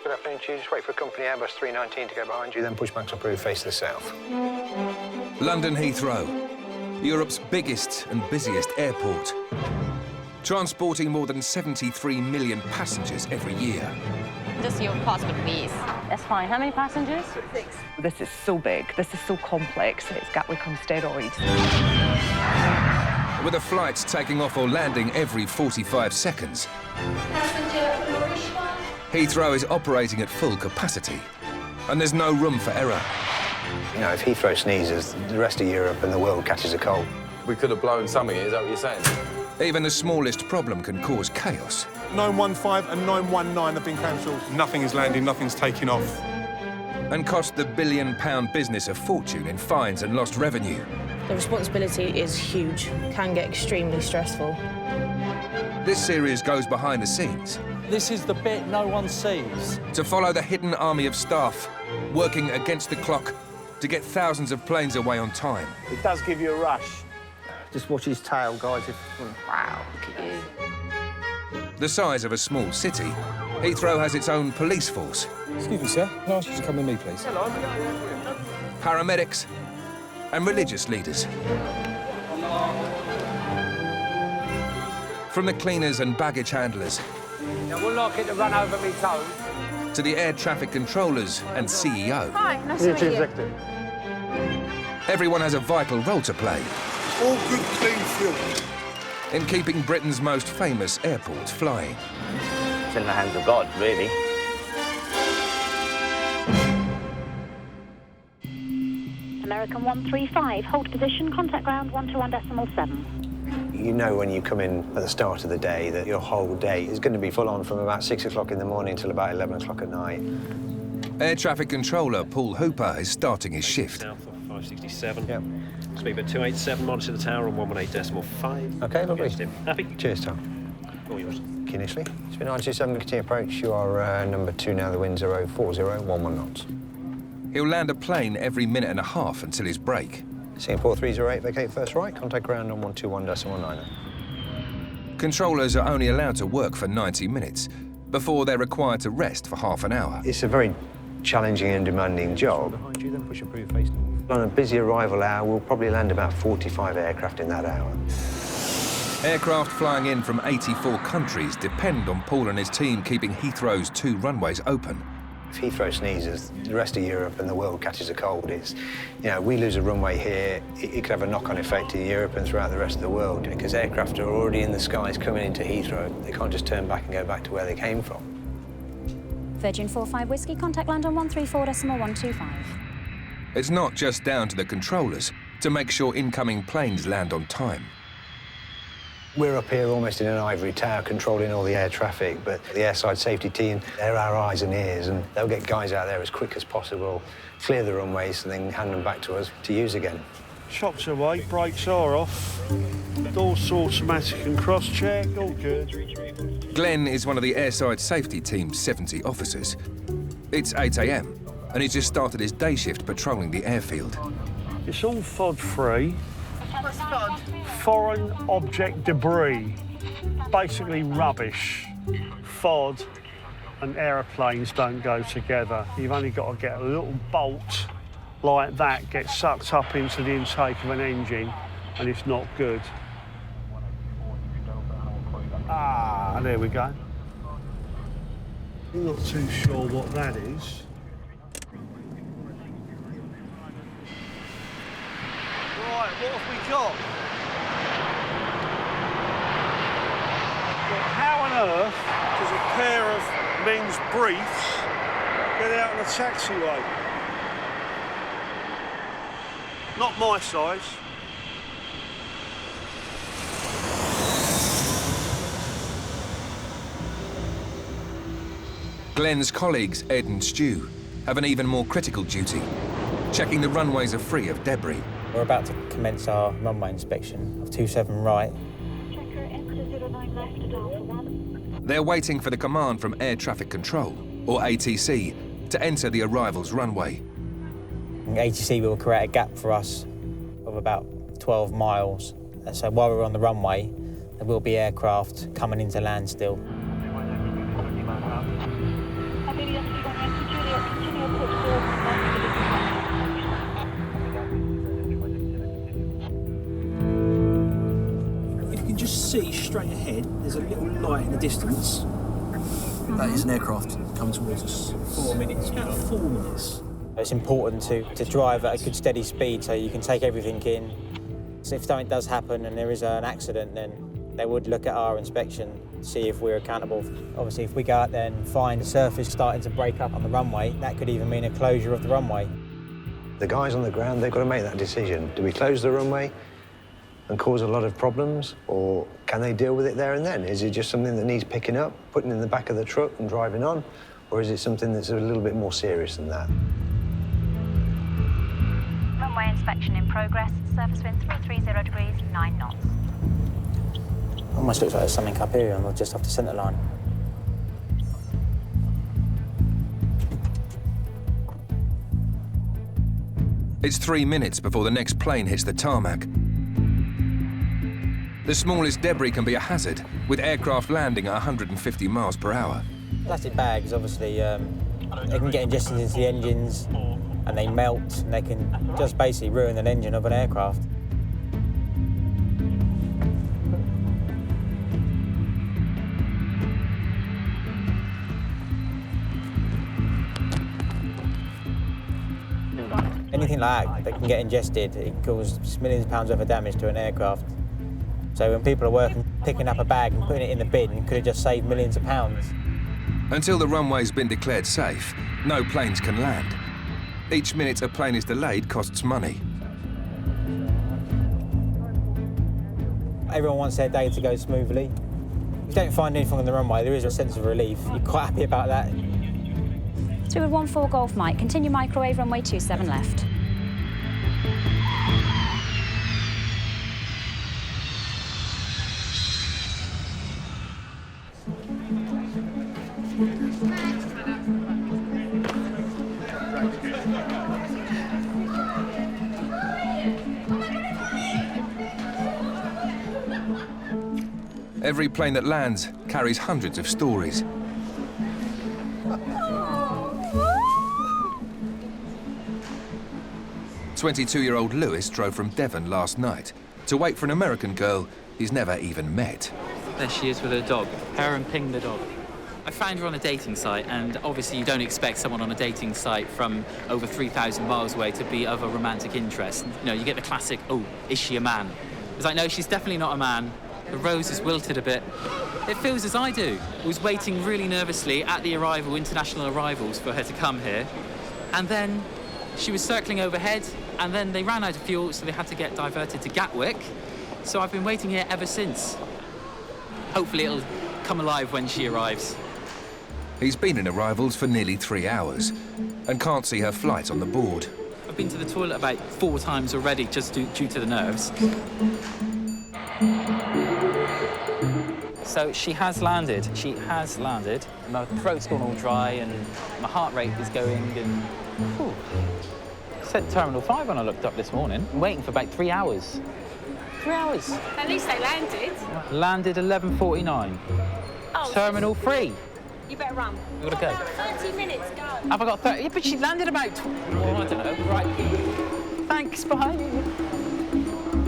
good afternoon to you. Just wait for a company Airbus 319 to go behind you, then push back to approved, face to the south. London Heathrow, Europe's biggest and busiest airport, transporting more than 73 million passengers every year. Just your passport, please. That's fine. How many passengers? 6. This is so big, this is so complex, it's Gatwick on steroids. With the flights taking off or landing every 45 seconds, Heathrow is operating at full capacity, and there's no room for error. You know, if Heathrow sneezes, the rest of Europe and the world catches a cold. We could have blown something, is that what you're saying? Even the smallest problem can cause chaos. 915 and 919 have been cancelled. Nothing is landing, nothing's taking off. And cost the billion-pound business a fortune in fines and lost revenue. The responsibility is huge, can get extremely stressful. This series goes behind the scenes. This is the bit no one sees. To follow the hidden army of staff, working against the clock to get thousands of planes away on time. It does give you a rush. Just watch his tail, guys. Wow, look at you. The size of a small city, Heathrow has its own police force. Excuse me, sir. Can I ask you to come with me, please? Paramedics and religious leaders. From the cleaners and baggage handlers Now, we'll not get to run over me toes. to the air traffic controllers and CEO. Hi, nice to meet you. Everyone has a vital role to play All good, clean fuel. in keeping Britain's most famous airports flying. It's in the hands of God, really. American 135, hold position, contact ground 121.7. You know when you come in at the start of the day that your whole day is going to be full on from about 6 o'clock in the morning till about 11 o'clock at night. Air traffic controller Paul Hooper is starting his shift. South of 567. Yep. Speed at 287, monitor the tower on 118.5. OK, lovely. Happy? Cheers, Tom. All yours. Initially. It's been 927, continue approach. You are number 2 now, the wind 040, 11 knots. He'll land a plane every minute and a half until his break. Singapore 308, vacate first right, contact ground on 121.19. Controllers are only allowed to work for 90 minutes before they're required to rest for half an hour. It's a very challenging and demanding job. Behind you, then push approved face north. On a busy arrival hour, we'll probably land about 45 aircraft in that hour. Aircraft flying in from 84 countries depend on Paul and his team keeping Heathrow's 2 runways open. If Heathrow sneezes, the rest of Europe and the world catches a cold. It's, you know, we lose a runway here, it could have a knock-on effect to Europe and throughout the rest of the world, because aircraft are already in the skies coming into Heathrow. They can't just turn back and go back to where they came from. Virgin 45 Whiskey, contact land on 134.125. It's not just down to the controllers to make sure incoming planes land on time. We're up here almost in an ivory tower controlling all the air traffic, but the airside safety team, they're our eyes and ears, and they'll get guys out there as quick as possible, clear the runways, and then hand them back to us to use again. Shops away, brakes are off. Doors automatic and cross-check, all good. Glenn is one of the airside safety team's 70 officers. It's 8 a.m, and he's just started his day shift patrolling the airfield. It's all FOD-free. What's FOD? Foreign object debris, basically rubbish. FOD and aeroplanes don't go together. You've only got to get a little bolt like that, get sucked up into the intake of an engine, and it's not good. Ah, there we go. I'm not too sure what that is. Right, what have we got? Well, how on earth does a pair of men's briefs get out on a taxiway? Not my size. Glenn's colleagues, Ed and Stu, have an even more critical duty, checking the runways are free of debris. We're about to commence our runway inspection of 27 right. They're waiting for the command from Air Traffic Control, or ATC, to enter the arrivals runway. ATC will create a gap for us of about 12 miles. So while we're on the runway, there will be aircraft coming into land still. If you can just see straight ahead, there's a little light in the distance. That is an aircraft coming towards us. 4 minutes. About 4 minutes. It's important to drive at a good steady speed so you can take everything in. So if something does happen and there is an accident, then they would look at our inspection, see if we're accountable. Obviously, if we go out there and find the surface starting to break up on the runway, that could even mean a closure of the runway. The guys on the ground, they've got to make that decision. Do we close the runway and cause a lot of problems, or can they deal with it there and then? Is it just something that needs picking up, putting in the back of the truck and driving on, or is it something that's a little bit more serious than that? Runway inspection in progress. Surface wind 330 degrees, 9 knots. Almost looks like there's something up here and we're just off the centre line. It's 3 minutes before the next plane hits the tarmac. The smallest debris can be a hazard, with aircraft landing at 150 miles per hour. Plastic bags, obviously, they can get ingested into the engines and they melt and they can just basically ruin an engine of an aircraft. Anything like that can get ingested, it can cause millions of pounds worth of damage to an aircraft. So when people are working, picking up a bag and putting it in the bin, it could have just saved millions of pounds. Until the runway's been declared safe, no planes can land. Each minute a plane is delayed costs money. Everyone wants their day to go smoothly. If you don't find anything on the runway, there is a sense of relief. You're quite happy about that. 214 Golf Mike, continue microwave runway 27 left. Every plane that lands carries hundreds of stories. "22-year-old Lewis drove from Devon last night to wait for an American girl he's never even met. There she is with her dog. Her and Ping the dog. I found her on a dating site, and obviously you don't expect someone on a dating site from over 3,000 miles away to be of a romantic interest. You know, you get the classic, oh, is she a man? It's like, no, she's definitely not a man. The rose has wilted a bit. It feels as I do. I was waiting really nervously at the international arrivals for her to come here, and then she was circling overhead, and then they ran out of fuel, so they had to get diverted to Gatwick. So I've been waiting here ever since. Hopefully it'll come alive when she arrives. He's been in arrivals for nearly 3 hours and can't see her flight on the board. I've been to the toilet about 4 times already, just due to the nerves. So she has landed. She has landed. My throat's gone all dry and my heart rate is going and... Whew. It said Terminal 5 when I looked up this morning. I'm waiting for about 3 hours. 3 hours. At least they landed. Landed 11:49. Oh, Terminal 3. You better run. You gotta go. 30 minutes, go. Have I got 30? Yeah, but she landed about... Oh, I don't know. Right. Thanks, bye.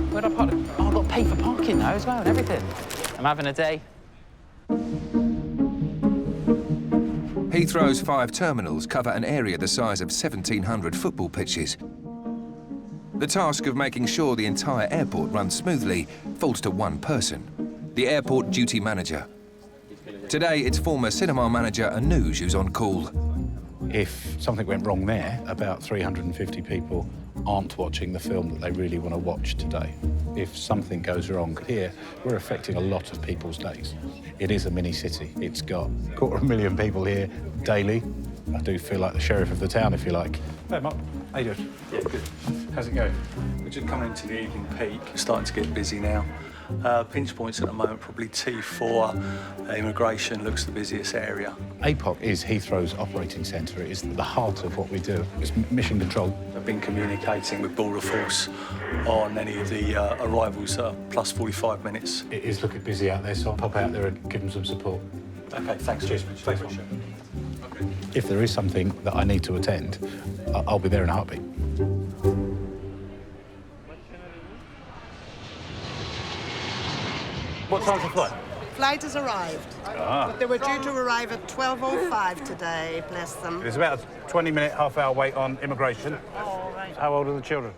Where'd I park? Oh, I've got to pay for parking now as well and everything. I'm having a day. Heathrow's 5 terminals cover an area the size of 1,700 football pitches. The task of making sure the entire airport runs smoothly falls to one person, the airport duty manager. Today, it's former cinema manager Anuj who's on call. If something went wrong there, about 350 people aren't watching the film that they really want to watch today. If something goes wrong here, we're affecting a lot of people's days. It is a mini city. It's got 250,000 people here daily. I do feel like the sheriff of the town, if you like. Hey, Mark. How you doing? Yeah, good. How's it going? We're just coming into the evening peak. It's starting to get busy now. Pinch points at the moment, probably T4. Immigration looks the busiest area. APOC is Heathrow's operating centre. It is the heart of what we do. It's mission control. I've been communicating with Border Force on any of the arrivals plus 45 minutes. It is looking busy out there, so I'll pop out there and give them some support. OK, thanks. Cheers. Thanks, Mark. Okay. If there is something that I need to attend, I'll be there in a heartbeat. What time's the flight? Flight has arrived. But they were due to arrive at 12:05 today, bless them. There's about a 20-minute, half-hour wait on immigration. Oh, right. How old are the children?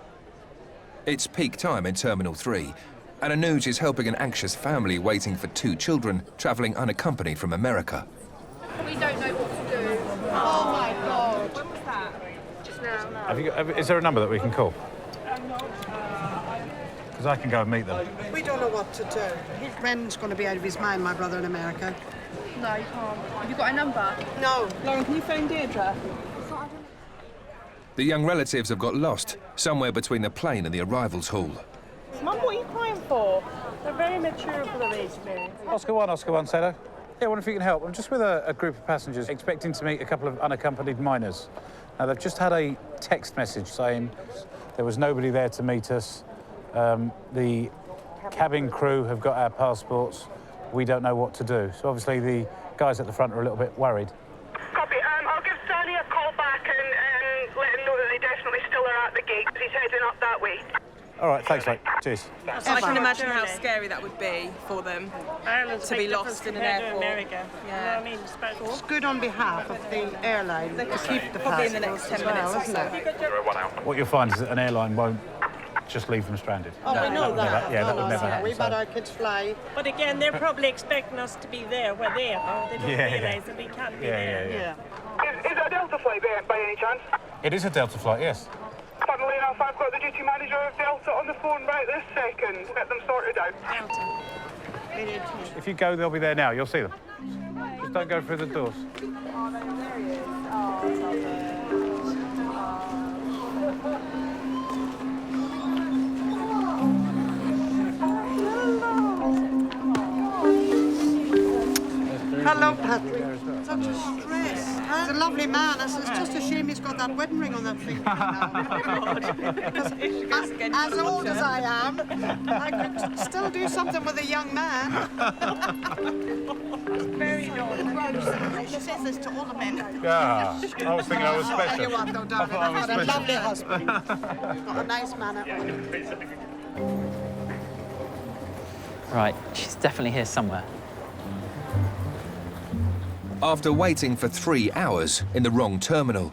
It's peak time in Terminal 3, and Anuj is helping an anxious family waiting for 2 children travelling unaccompanied from America. We don't know what to do. Oh, my God. When was that? Just now. Is there a number that we can call? Because I can go and meet them. We don't know what to do. Brendan's going to be out of his mind, my brother in America. No, you can't. Have you got a number? No. Lauren, can you phone Deirdre? The young relatives have got lost somewhere between the plane and the arrivals hall. Mum, what are you crying for? They're very mature for their age, Mary. Oscar 1, Sailor. Yeah, I wonder if you can help. I'm just with a group of passengers expecting to meet a couple of unaccompanied minors. Now, they've just had a text message saying there was nobody there to meet us. The cabin crew have got our passports. We don't know what to do. So obviously the guys at the front are a little bit worried. Copy. I'll give Stanley a call back and let him know that they definitely still are at the gate because he's heading up that way. All right, thanks, mate. Cheers. I can imagine how scary that would be for them to be lost in an airport. Yeah. You know what I mean? It's good on behalf of the airline to keep the Probably in the next 10 minutes or isn't so. it? What you'll find is that an airline won't just leave them stranded. Oh, we know that. Yeah, that would never happen. We've had our kids fly. But again, they're probably expecting us to be there. We're there. They don't realise that we can't be there. Is it a Delta flight by any chance? It is a Delta flight, yes. Funnily enough, I've got the duty manager of Delta on the phone right this second. Get them sorted out. If you go, they'll be there now. You'll see them. Just don't go through the doors. Hello, Patrick. Such a stress. He's a lovely man. It's just a shame he's got that wedding ring on that finger now. As old as I am, I could still do something with a young man. Very naughty. She says this to all the men. Yeah, I was thinking I was special. You are, though, darling. I've got a lovely husband. He's got a nice manner. Right, she's definitely here somewhere. After waiting for 3 hours in the wrong terminal,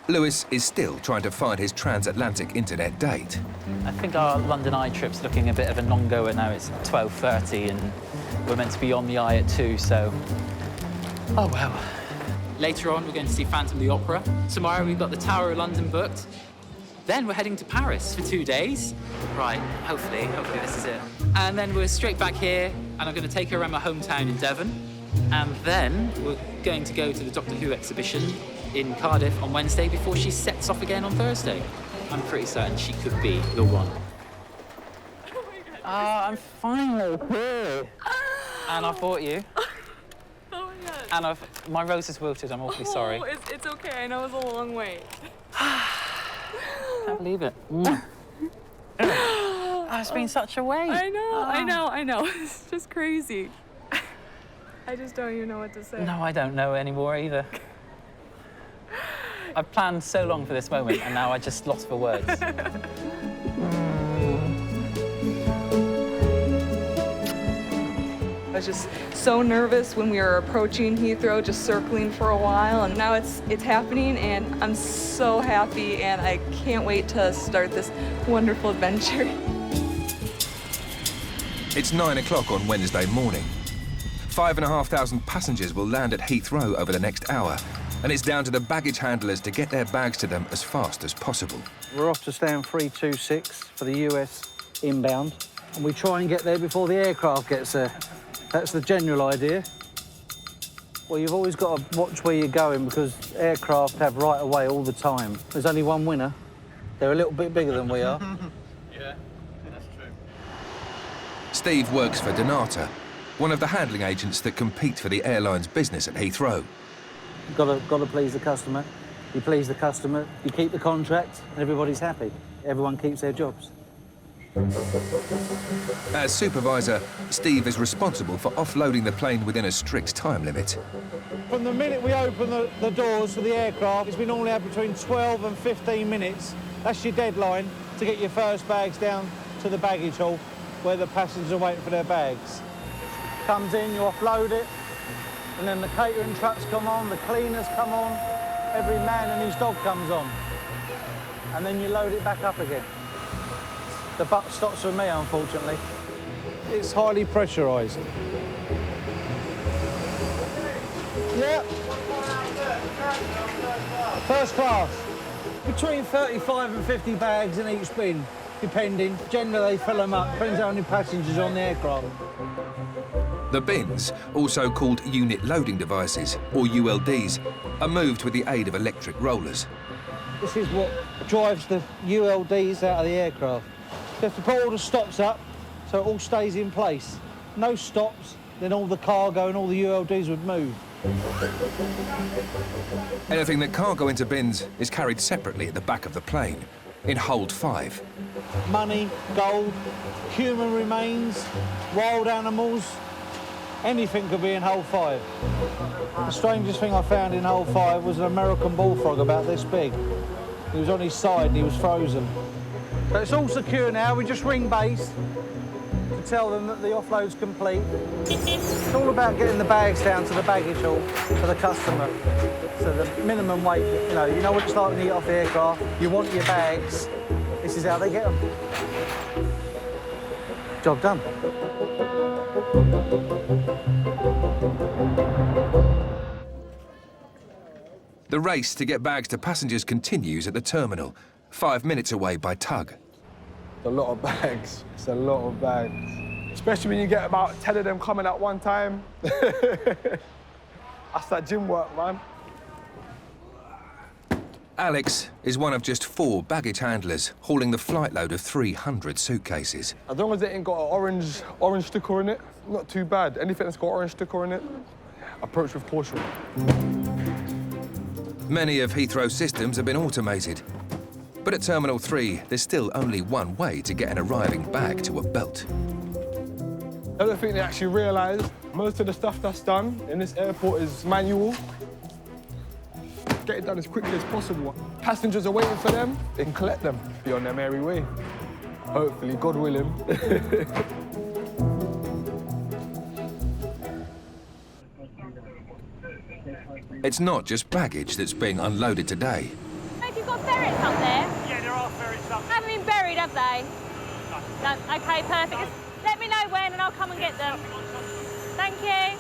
Lewis is still trying to find his transatlantic internet date. I think our London Eye trip's looking a bit of a non-goer now. It's 12:30 and we're meant to be on the Eye at 2, so... Oh, well. Later on, we're going to see Phantom of the Opera. Tomorrow, we've got the Tower of London booked. Then we're heading to Paris for 2 days. Right, hopefully this is it. And then we're straight back here, and I'm going to take her around my hometown in Devon. And then we're going to go to the Doctor Who exhibition in Cardiff on Wednesday before she sets off again on Thursday. I'm pretty certain she could be the one. I'm finally here. And I bought you. Oh my God. And my rose is wilted, I'm awfully sorry. It's okay, I know it was a long wait. Can't believe it. It's been such a wait. I know. It's just crazy. I just don't even know what to say. No, I don't know anymore either. I've planned so long for this moment, and now I just lost for words. I was just so nervous when we were approaching Heathrow, just circling for a while, and now it's happening, and I'm so happy, and I can't wait to start this wonderful adventure. It's 9 o'clock on Wednesday morning. 5,500 passengers will land at Heathrow over the next hour, and it's down to the baggage handlers to get their bags to them as fast as possible. We're off to stand 326 for the US inbound, and we try and get there before the aircraft gets there. That's the general idea. Well, you've always got to watch where you're going because aircraft have right of way all the time. There's only one winner. They're a little bit bigger than we are. Yeah, that's true. Steve works for Donata, one of the handling agents that compete for the airline's business at Heathrow. Got to please the customer. You please the customer, you keep the contract, and everybody's happy. Everyone keeps their jobs. As supervisor, Steve is responsible for offloading the plane within a strict time limit. From the minute we open the doors for the aircraft, we normally have between 12 and 15 minutes. That's your deadline to get your first bags down to the baggage hall where the passengers are waiting for their bags. Comes in, you offload it, and then the catering trucks come on, the cleaners come on, every man and his dog comes on. And then you load it back up again. The buck stops with me, unfortunately. It's highly pressurised. Yeah. First class. Between 35 and 50 bags in each bin, depending. Generally, they fill them up. Depends how many passengers on the aircraft. The bins, also called unit loading devices, or ULDs, are moved with the aid of electric rollers. This is what drives the ULDs out of the aircraft. You have to put all the stops up so it all stays in place. No stops, then all the cargo and all the ULDs would move. Anything that can't go into bins is carried separately at the back of the plane, in Hold 5. Money, gold, human remains, wild animals, anything could be in Hold 5. The strangest thing I found in Hold 5 was an American bullfrog about this big. He was on his side and he was frozen. But it's all secure now. We just ring base to tell them that the offload's complete. It's all about getting the bags down to the baggage hall for the customer. So the minimum weight, you know what it's like when you get off the aircraft. You want your bags. This is how they get them. Job done. The race to get bags to passengers continues at the terminal, 5 minutes away by tug. A lot of bags. It's a lot of bags. Especially when you get about 10 of them coming at one time. That's that gym work, man. Alex is one of just 4 baggage handlers hauling the flight load of 300 suitcases. As long as it ain't got an orange sticker in it, not too bad. Anything that's got an orange sticker in it, approach with caution. Many of Heathrow's systems have been automated. But at Terminal 3, there's still only one way to get an arriving bag to a belt. I don't think they actually realise most of the stuff that's done in this airport is manual. Get it done as quickly as possible. Passengers are waiting for them, they can collect them, be on their merry way. Hopefully, God willing. It's not just baggage that's being unloaded today. Have you got ferrets up there? Yeah, there are ferrets up there. Haven't been buried, have they? No. OK, perfect. Let me know when and I'll come and get them. Thank you.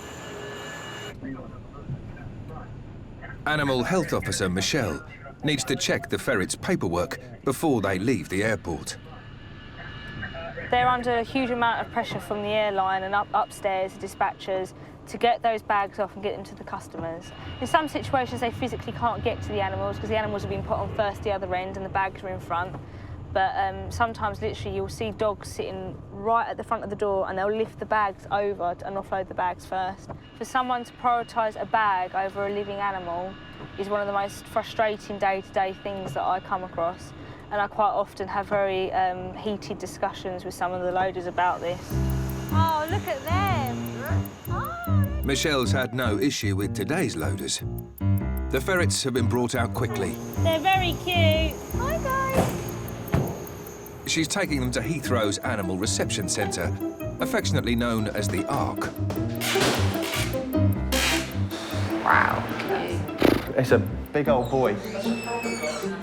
Animal Health Officer Michelle needs to check the ferrets' paperwork before they leave the airport. They're under a huge amount of pressure from the airline and upstairs, dispatchers, to get those bags off and get them to the customers. In some situations, they physically can't get to the animals because the animals have been put on first the other end and the bags are in front. But sometimes, literally, you'll see dogs sitting right at the front of the door and they'll lift the bags over and offload the bags first. For someone to prioritise a bag over a living animal is one of the most frustrating day-to-day things that I come across. And I quite often have very heated discussions with some of the loaders about this. Oh, look at them. Michelle's had no issue with today's loaders. The ferrets have been brought out quickly. They're very cute. Hi, guys. She's taking them to Heathrow's Animal Reception Centre, affectionately known as the Ark. Wow. It's a big old boy.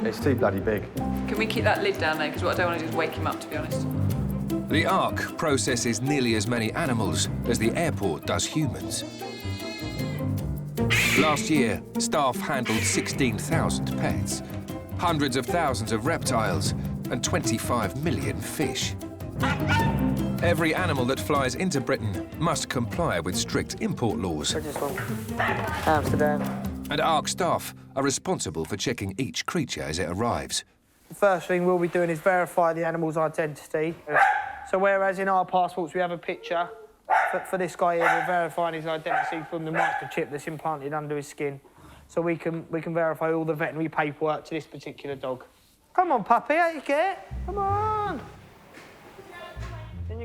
It's too bloody big. Can we keep that lid down there? Because what I don't want to do is wake him up, to be honest. The Ark processes nearly as many animals as the airport does humans. Last year, staff handled 16,000 pets, hundreds of thousands of reptiles, and 25 million fish. Every animal that flies into Britain must comply with strict import laws. Amsterdam. And Ark staff are responsible for checking each creature as it arrives. The first thing we'll be doing is verify the animal's identity. So whereas in our passports we have a picture, for this guy here we're verifying his identity from the microchip that's implanted under his skin. So we can verify all the veterinary paperwork to this particular dog. Come on, puppy, out you get. Come on.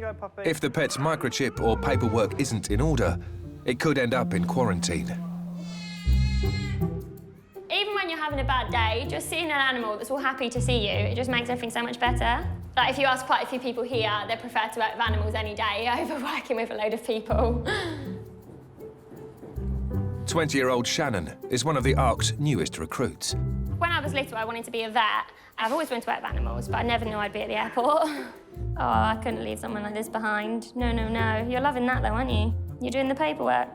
go, puppy. If the pet's microchip or paperwork isn't in order, it could end up in quarantine. Even when you're having a bad day, just seeing an animal that's all happy to see you, it just makes everything so much better. Like, if you ask quite a few people here, they prefer to work with animals any day over working with a load of people. 20-year-old Shannon is one of the ARC's newest recruits. When I was little, I wanted to be a vet. I've always wanted to work with animals, but I never knew I'd be at the airport. Oh, I couldn't leave someone like this behind. No, no, no. You're loving that, though, aren't you? You're doing the paperwork.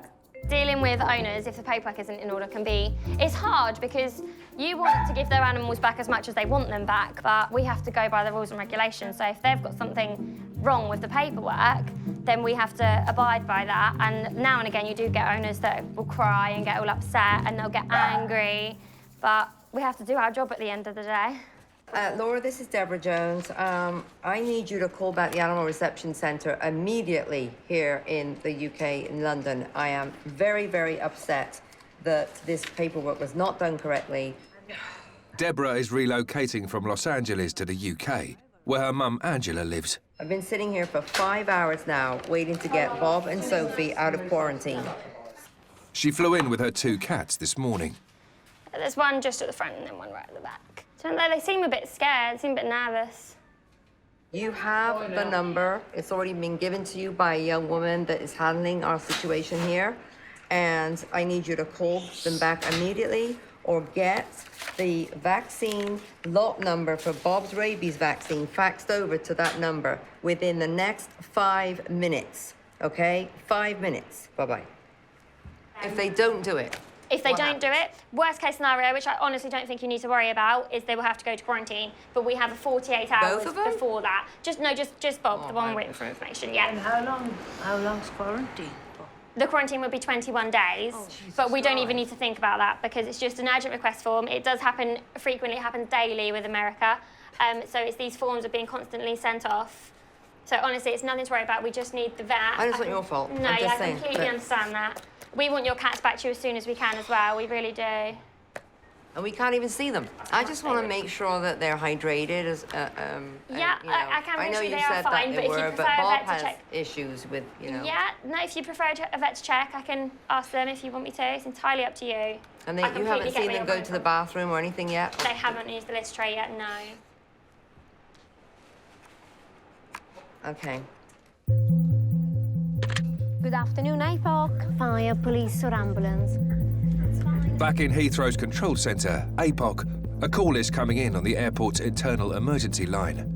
Dealing with owners, if the paperwork isn't in order, it's hard because you want to give their animals back as much as they want them back, but we have to go by the rules and regulations. So if they've got something wrong with the paperwork, then we have to abide by that. And now and again, you do get owners that will cry and get all upset and they'll get angry, but we have to do our job at the end of the day. Laura, this is Deborah Jones. I need you to call back the Animal Reception Centre immediately here in the UK, in London. I am very, very upset that this paperwork was not done correctly. Deborah is relocating from Los Angeles to the UK, where her mum Angela lives. I've been sitting here for 5 hours now, waiting to get Bob and Sophie out of quarantine. She flew in with her 2 cats this morning. There's one just at the front and then one right at the back. They seem a bit scared, seem a bit nervous. You have the number. It's already been given to you by a young woman that is handling our situation here. And I need you to call them back immediately or get the vaccine lot number for Bob's rabies vaccine faxed over to that number within the next 5 minutes, okay? 5 minutes. Bye-bye. If they don't do it, If they don't do it, worst case scenario, which I honestly don't think you need to worry about, is they will have to go to quarantine. But we have a 48 hours before that. Just Bob, the one written for information, yeah. And how long's quarantine? The quarantine would be 21 days, but we don't even need to think about that because it's just an urgent request form. It does happen frequently, it happens daily with America. So it's these forms are being constantly sent off. So honestly, it's nothing to worry about. We just need the vet. I just want your fault. No, I'm just I completely understand that. We want your cats back to you as soon as we can as well. We really do. And we can't even see them. I just want to make sure that they're hydrated. I can I know sure you they said are fine, that but they if you were, prefer but a Bob vet to has check... issues with, Yeah, no, if you prefer a vet to check, I can ask them if you want me to. It's entirely up to you. And you haven't seen them go to the bathroom or anything yet? They haven't used the list tray yet, no. Okay. Good afternoon, APOC. Fire, police or ambulance? Back in Heathrow's control centre, APOC, a call is coming in on the airport's internal emergency line.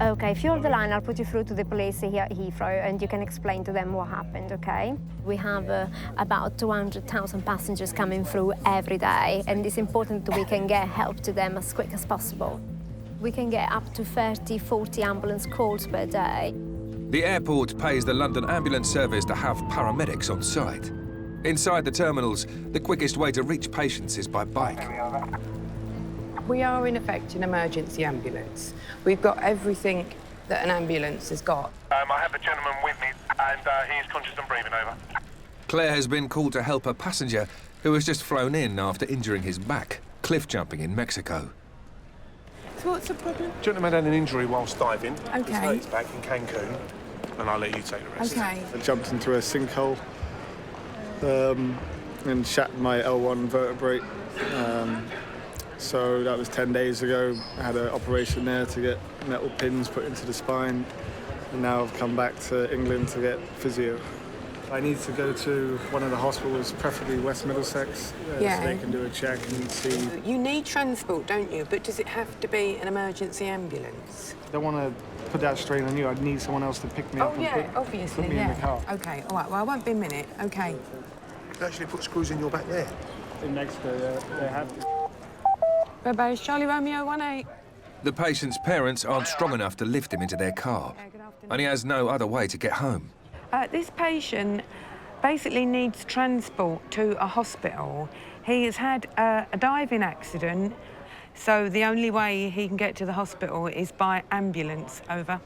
OK, if you're on the line, I'll put you through to the police here at Heathrow and you can explain to them what happened, OK? We have about 200,000 passengers coming through every day, and it's important that we can get help to them as quick as possible. We can get up to 30, 40 ambulance calls per day. The airport pays the London Ambulance Service to have paramedics on site. Inside the terminals, the quickest way to reach patients is by bike. We are, in effect, an emergency ambulance. We've got everything that an ambulance has got. I have a gentleman with me, and he's conscious and breathing, over. Claire has been called to help a passenger who has just flown in after injuring his back, cliff jumping in Mexico. So what's the problem? Gentleman had an injury whilst diving. Okay. He's hurt his back in Cancun, and I'll let you take the rest. Okay. I jumped into a sinkhole and shattered my L1 vertebrae. So that was 10 days ago. I had an operation there to get metal pins put into the spine. And now I've come back to England to get physio. I need to go to one of the hospitals, preferably West Middlesex, so they can do a check and see. You need transport, don't you? But does it have to be an emergency ambulance? I don't want to put that strain on you. I'd need someone else to pick me up and obviously, put me in the car. OK, all right, well, I won't be a minute. OK. You actually put screws in your back there? In Mexico, they have. Bye-bye, Charlie Romeo 18. The patient's parents aren't strong enough to lift him into their car, and he has no other way to get home. This patient basically needs transport to a hospital. He has had a diving accident, so the only way he can get to the hospital is by ambulance. Over.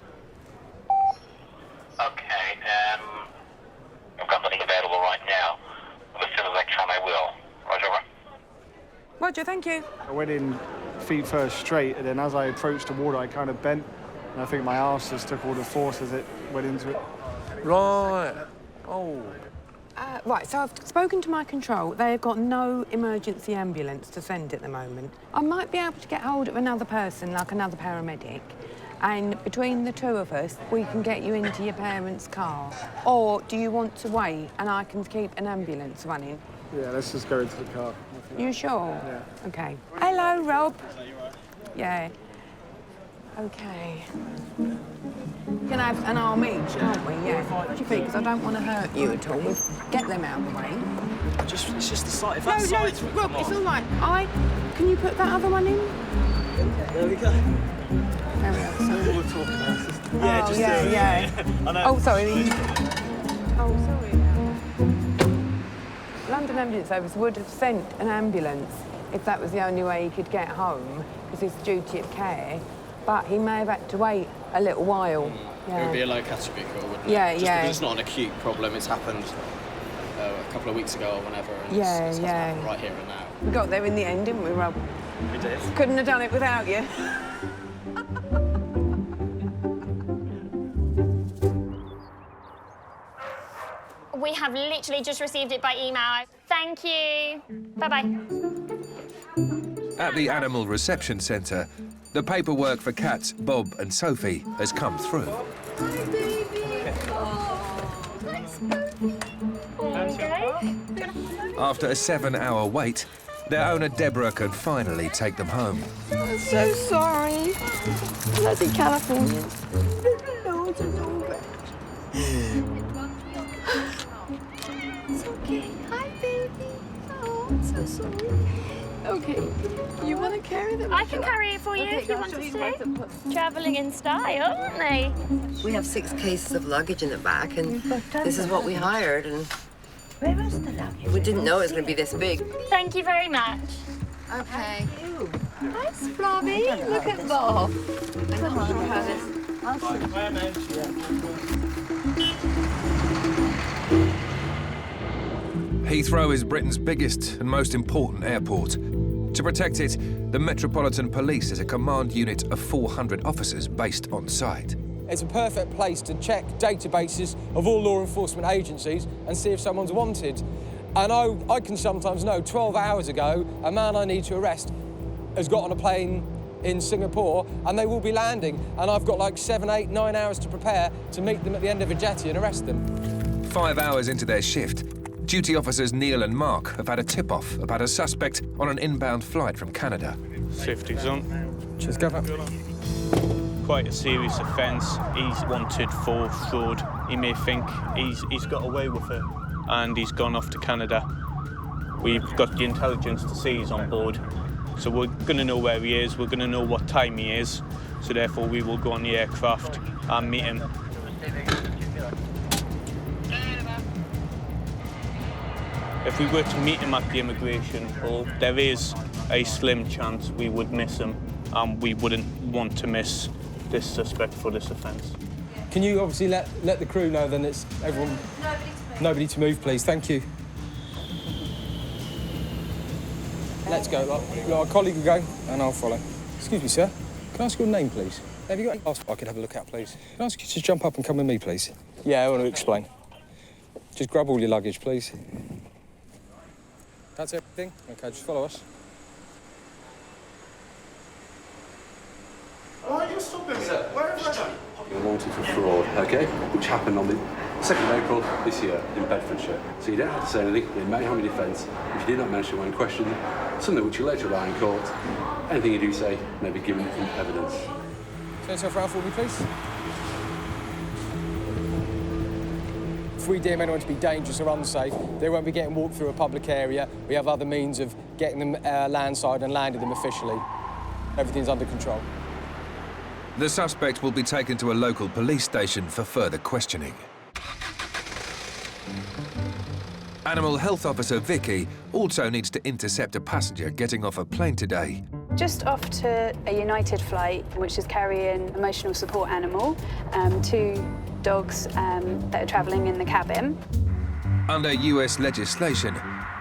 Okay, I've got nothing available right now. As soon as I can, I will. Roger, over. Roger, thank you. I went in feet first straight, and then as I approached the water, I kind of bent And I think my arse just took all the force as it went into it. Right. Oh. Right, so I've spoken to my control. They have got no emergency ambulance to send at the moment. I might be able to get hold of another person, like another paramedic, and between the two of us, we can get you into your parents' car. Or do you want to wait and I can keep an ambulance running? Yeah, let's just go into the car. You sure? Yeah. OK. Hello, Rob. Yeah. OK. We can have an arm each, can't we? Yeah. What do you think? Because I don't want to hurt you at all. We'll get them out of the way. It's just the sight. If that side's Rob, it's all right. Can you put that other one in? There we go. There we are. What we're talking about. Yeah, just yeah. I know. Oh, sorry. Oh, sorry. London Ambulance Service would have sent an ambulance if that was the only way he could get home, because it's duty of care. But he may have had to wait a little while. It would be a low category call, wouldn't it? Yeah, Just yeah. because it's not an acute problem. It's happened a couple of weeks ago or whenever. And Yeah, it's yeah. happened right here and now. We got there in the end, didn't we, Rob? We did. Couldn't have done it without you. We have literally just received it by email. Thank you. Bye-bye. At the Animal Reception Centre, the paperwork for cats Bob and Sophie has come through. Hi, baby. Oh, nice baby. Okay. After a 7-hour wait, their owner Deborah can finally take them home. I'm so sorry. Bloody Californians. No, it's all bad. It's okay. Hi, baby. Oh, I'm so sorry. Okay. You want to carry them? I can carry it for you if you want us to. Travelling in style, aren't they? We have 6 cases of luggage in the back, and this is what we hired, and Where was the luggage? we didn't know it was going to be this big. Thank you very much. Okay. Hi, Flobby. Look at Bob. Heathrow is Britain's biggest and most important airport. To protect it, the Metropolitan Police is a command unit of 400 officers based on site. It's a perfect place to check databases of all law enforcement agencies and see if someone's wanted. And I can sometimes know 12 hours ago, a man I need to arrest has got on a plane in Singapore and they will be landing. And I've got like 7, 8, 9 hours to prepare to meet them at the end of a jetty and arrest them. 5 hours into their shift, duty officers Neil and Mark have had a tip-off about a suspect on an inbound flight from Canada. Safety's on. Cheers, Gaffer. Quite a serious offence. He's wanted for fraud. He may think he's got away with it and he's gone off to Canada. We've got the intelligence to see he's on board. So we're going to know where he is, we're going to know what time he is, so therefore we will go on the aircraft and meet him. If we were to meet him at the immigration hall, there is a slim chance we would miss him, and we wouldn't want to miss this suspect for this offence. Can you obviously let the crew know then it's everyone... Nobody to move, please. Thank you. Let's go. Our colleague will go, and I'll follow. Excuse me, sir. Can I ask your name, please? Have you got any passport I could have a look at, please? Can I ask you to jump up and come with me, please? Yeah, I want to explain. Just grab all your luggage, please. That's everything? OK, just follow us. Why are you stopping me? You're wanted for fraud, OK? Which happened on the 2nd of April this year in Bedfordshire. So you don't have to say anything, they may have a defence if you did not mention when questioned, something which you later allow in court. Anything you do say may be given in evidence. Turn yourself around for me, please. If we deem anyone to be dangerous or unsafe, they won't be getting walked through a public area. We have other means of getting them landside and landing them officially. Everything's under control. The suspect will be taken to a local police station for further questioning. Animal Health Officer Vicky also needs to intercept a passenger getting off a plane today. Just off to a United flight, which is carrying emotional support animal, 2 dogs that are travelling in the cabin. Under US legislation,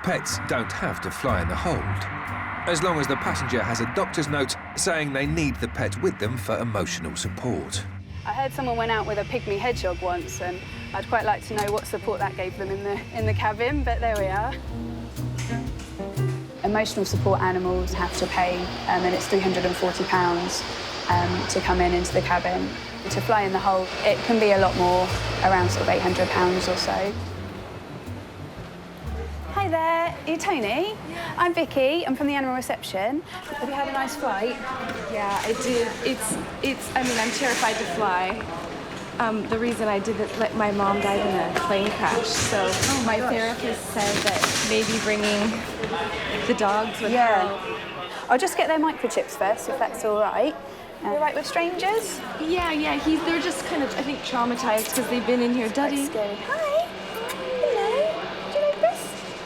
pets don't have to fly in the hold. as long as the passenger has a doctor's note saying they need the pet with them for emotional support. I heard someone went out with a pygmy hedgehog once, and I'd quite like to know what support that gave them in the cabin, but there we are. Emotional support animals have to pay, and it's £340 to come into the cabin. To fly in the hold, it can be a lot more, around sort of £800 or so. Hi there, are you Tony? Yeah. I'm Vicky, I'm from the animal reception. Have you had a nice flight? Yeah, I did. I mean, I'm terrified to fly. The reason I did it, my mom died in a plane crash, so my therapist said that maybe bringing the dogs would help. I'll just get their microchips first, if that's all right. You all right with strangers? Yeah, they're just kind of, I think, traumatized because they've been in here. Daddy. Hi. Hello. Do you like this?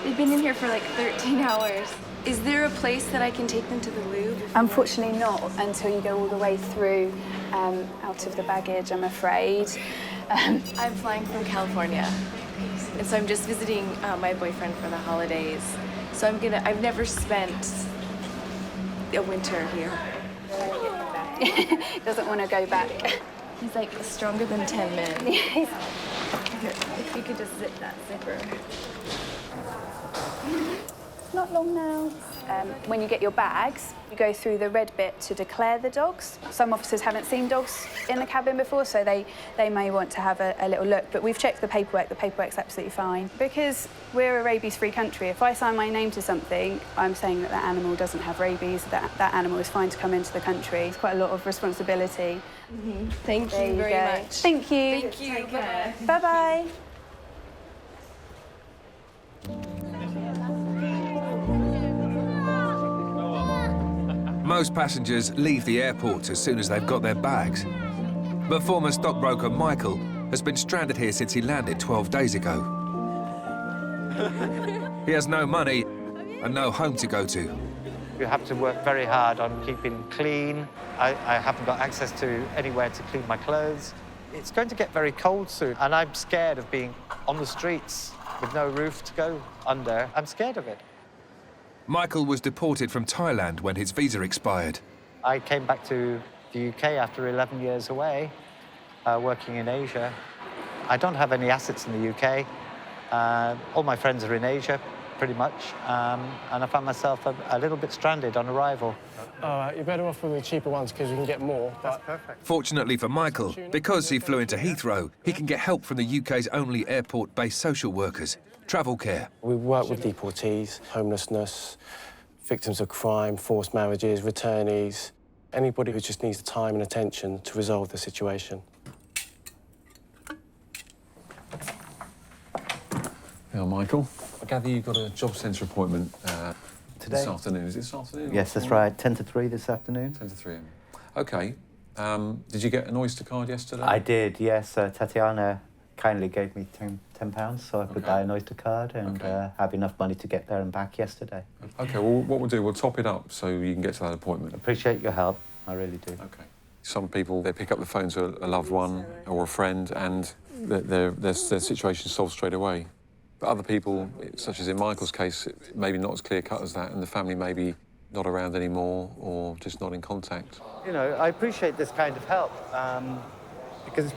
They've been in here for like 13 hours. Is there a place that I can take them to the loo? Unfortunately not, until you go all the way through out of the baggage, I'm afraid. I'm flying from California, and so I'm just visiting my boyfriend for the holidays. So I've never spent a winter here. Doesn't want to go back. He's like stronger than 10 men. Here, if you could just zip that zipper. Not long now. When you get your bags, you go through the red bit to declare the dogs. Some officers haven't seen dogs in the cabin before, so they may want to have a little look. But we've checked the paperwork's absolutely fine. Because we're a rabies-free country, if I sign my name to something, I'm saying that that animal doesn't have rabies, that animal is fine to come into the country. It's quite a lot of responsibility. Mm-hmm. Thank you very much. Thank you. Thank you. Take care. Bye-bye. Most passengers leave the airport as soon as they've got their bags. But former stockbroker Michael has been stranded here since he landed 12 days ago. He has no money and no home to go to. You have to work very hard on keeping clean. I haven't got access to anywhere to clean my clothes. It's going to get very cold soon, and I'm scared of being on the streets with no roof to go under. I'm scared of it. Michael was deported from Thailand when his visa expired. I came back to the UK after 11 years away, working in Asia. I don't have any assets in the UK. All my friends are in Asia, pretty much, and I found myself a little bit stranded on arrival. You're better off with the cheaper ones because you can get more. That's perfect. Fortunately for Michael, because he flew into Heathrow, he can get help from the UK's only airport-based social workers, Travel Care. We work with deportees, homelessness, victims of crime, forced marriages, returnees, anybody who just needs the time and attention to resolve the situation. Now, Michael, I gather you've got a job centre appointment today? This afternoon. Is it this afternoon? Yes, that's right. 10 to 3 this afternoon. 10 to 3. OK. Did you get an Oyster card yesterday? I did, yes. Tatiana kindly gave me £10, so I could buy an Oyster card and have enough money to get there and back yesterday. OK, well, what we'll do, we'll top it up so you can get to that appointment. Appreciate your help. I really do. OK. Some people, they pick up the phone to a loved one or a friend and their situation's solved straight away. But other people, such as in Michael's case, maybe not as clear-cut as that, and the family may be not around anymore or just not in contact. You know, I appreciate this kind of help because it's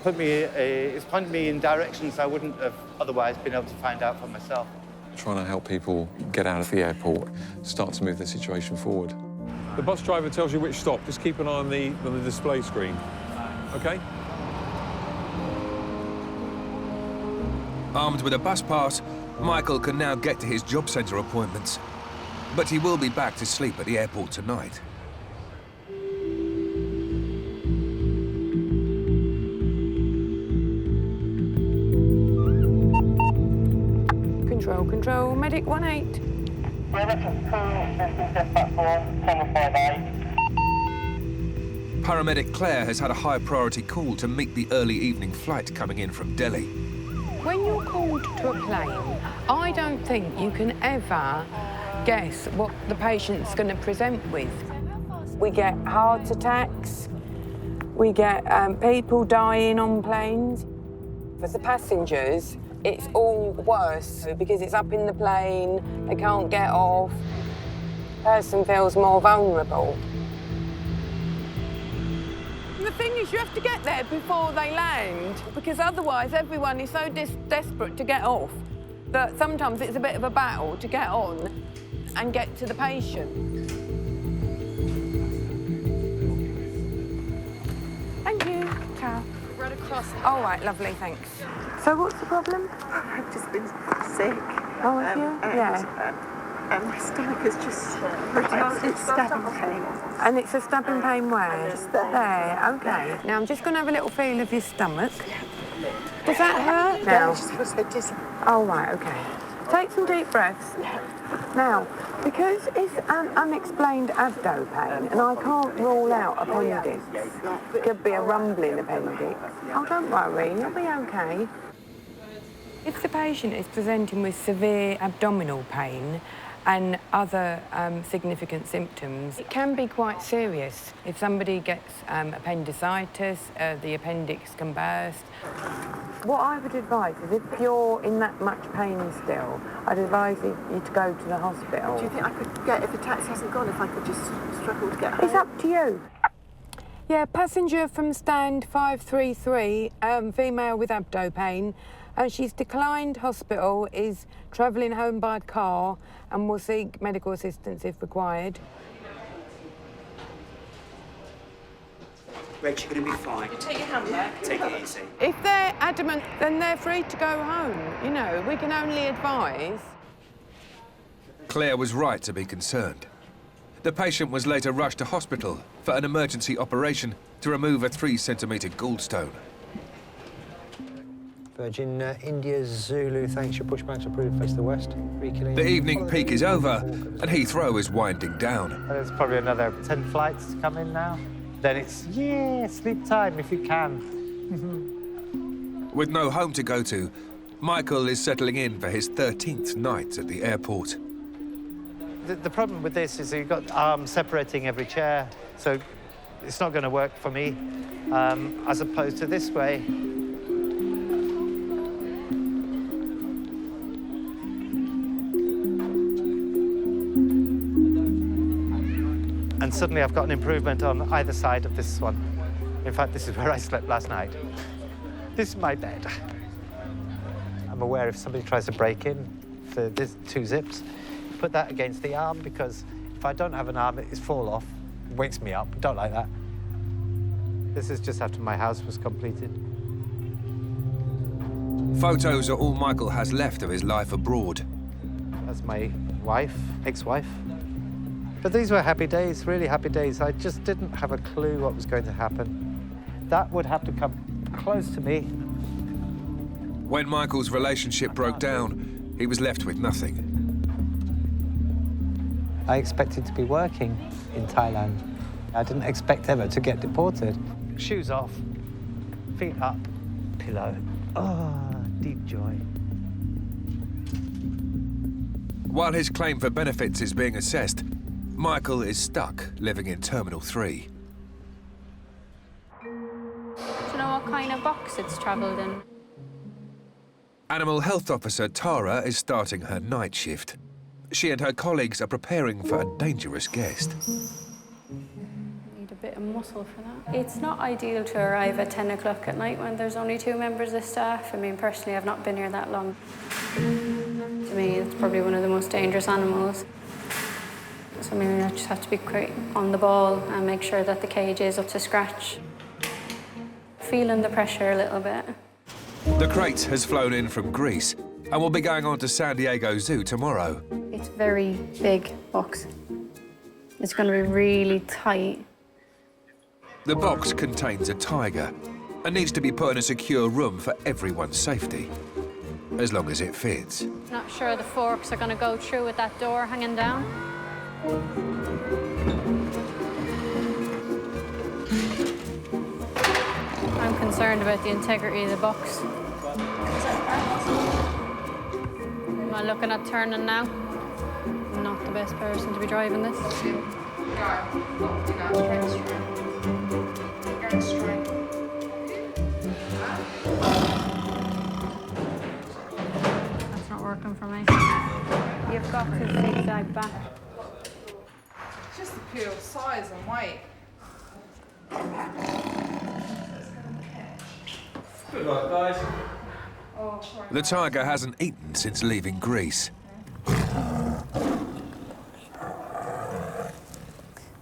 pointed me in directions I wouldn't have otherwise been able to find out for myself. Trying to help people get out of the airport, start to move their situation forward. The bus driver tells you which stop. Just keep an eye on the display screen. OK? Armed with a bus pass, Michael can now get to his job centre appointments. But he will be back to sleep at the airport tonight. Control, medic 18. Paramedic Claire has had a high priority call to meet the early evening flight coming in from Delhi. When you're called to a plane, I don't think you can ever guess what the patient's going to present with. We get heart attacks, we get people dying on planes. For the passengers, it's all worse because it's up in the plane, they can't get off. person feels more vulnerable. The thing is, you have to get there before they land, because otherwise everyone is so desperate to get off that sometimes it's a bit of a battle to get on and get to the patient. Thank you. Ciao. Right across. All right, lovely, thanks. So what's the problem? I've just been sick. Oh, have you? Yeah. And my stomach is just it's stabbing pain. And it's a stabbing pain where? Just there. There, okay. Now I'm just going to have a little feel of your stomach. Does that hurt now? I just feel so dizzy. Oh, right, okay. Take some deep breaths. Now, because it's an unexplained abdo pain, and I can't rule out appendix, it could be a rumbling appendix. Oh, don't worry, you'll be okay. If the patient is presenting with severe abdominal pain and other significant symptoms, it can be quite serious. If somebody gets appendicitis, the appendix can burst. What I would advise is if you're in that much pain still, I'd advise you to go to the hospital. Do you think I could get, if the taxi hasn't gone, if I could just struggle to get home? It's up to you. Yeah, passenger from stand 533, female with abdo pain. She's declined hospital, is travelling home by car and will seek medical assistance if required. Rach, you're going to be fine. You take your handbag. Take it easy. If they're adamant, then they're free to go home. You know, we can only advise. Claire was right to be concerned. The patient was later rushed to hospital for an emergency operation to remove a 3-centimetre gallstone. Virgin India Zulu, thanks. Your pushbacks approved. Face the west. The evening peak is over and Heathrow is winding down. There's probably another 10 flights to come in now. Then it's, yeah, sleep time if you can. With no home to go to, Michael is settling in for his 13th night at the airport. The problem with this is you've got arms separating every chair, so it's not going to work for me, as opposed to this way. And suddenly I've got an improvement on either side of this one. In fact, this is where I slept last night. This is my bed. I'm aware if somebody tries to break in, there's 2 zips, put that against the arm, because if I don't have an arm, it's fall off, it wakes me up. Don't like that. This is just after my house was completed. Photos are all Michael has left of his life abroad. That's my wife, ex-wife. But these were happy days, really happy days. I just didn't have a clue what was going to happen. That would have to come close to me. When Michael's relationship broke down, he was left with nothing. I expected to be working in Thailand. I didn't expect ever to get deported. Shoes off, feet up, pillow. Oh, deep joy. While his claim for benefits is being assessed, Michael is stuck living in Terminal 3. Do you know what kind of box it's travelled in? Animal Health Officer Tara is starting her night shift. She and her colleagues are preparing for a dangerous guest. Need a bit of muscle for that. It's not ideal to arrive at 10 o'clock at night when there's only 2 members of staff. I mean, personally, I've not been here that long. To me, it's probably one of the most dangerous animals. So, I mean, I just have to be quite on the ball and make sure that the cage is up to scratch. Feeling the pressure a little bit. The crate has flown in from Greece and will be going on to San Diego Zoo tomorrow. It's a very big box. It's going to be really tight. The box contains a tiger and needs to be put in a secure room for everyone's safety, as long as it fits. Not sure the forks are going to go through with that door hanging down. I'm concerned about the integrity of the box. Am I looking at turning now? I'm not the best person to be driving this. That's not working for me. You've got to zigzag back. pure size and weight. Good luck, guys. The tiger hasn't eaten since leaving Greece.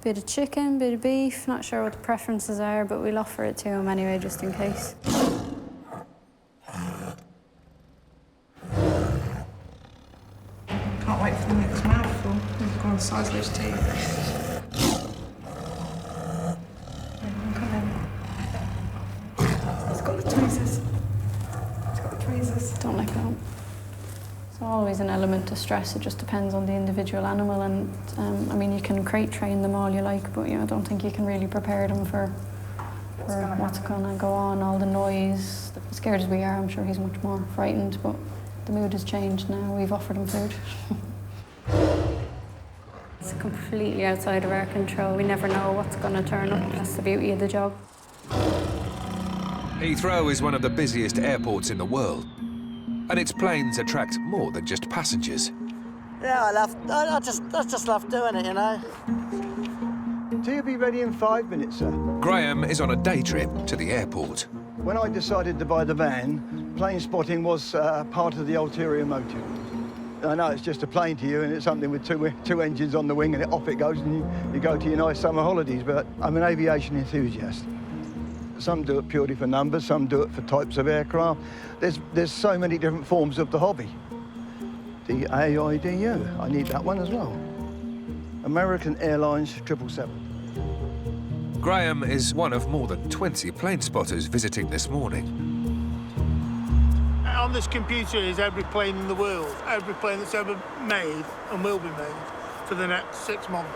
Bit of chicken, bit of beef, not sure what the preferences are, but we'll offer it to him anyway, just in case. Can't wait for the next mouthful. We've gone size those teeth. It's got the tweezers. It's got the tweezers. Don't let go. It's always an element of stress. It just depends on the individual animal, and I mean, you can crate train them all you like, but I don't think you can really prepare them for what's going to go on, all the noise. As scared as we are, I'm sure he's much more frightened, but the mood has changed now. We've offered him food. It's completely outside of our control. We never know what's going to turn up. That's the beauty of the job. Heathrow is one of the busiest airports in the world, and its planes attract more than just passengers. Yeah, I just love doing it, you know. So you'll be ready in 5 minutes, sir. Graham is on a day trip to the airport. When I decided to buy the van, plane spotting was part of the ulterior motive. I know it's just a plane to you, and it's something with two engines on the wing, and off it goes, and you go to your nice summer holidays. But I'm an aviation enthusiast. Some do it purely for numbers, some do it for types of aircraft. There's so many different forms of the hobby. The AIDU, I need that one as well. American Airlines 777. Graham is one of more than 20 plane spotters visiting this morning. On this computer is every plane in the world, every plane that's ever made and will be made for the next 6 months.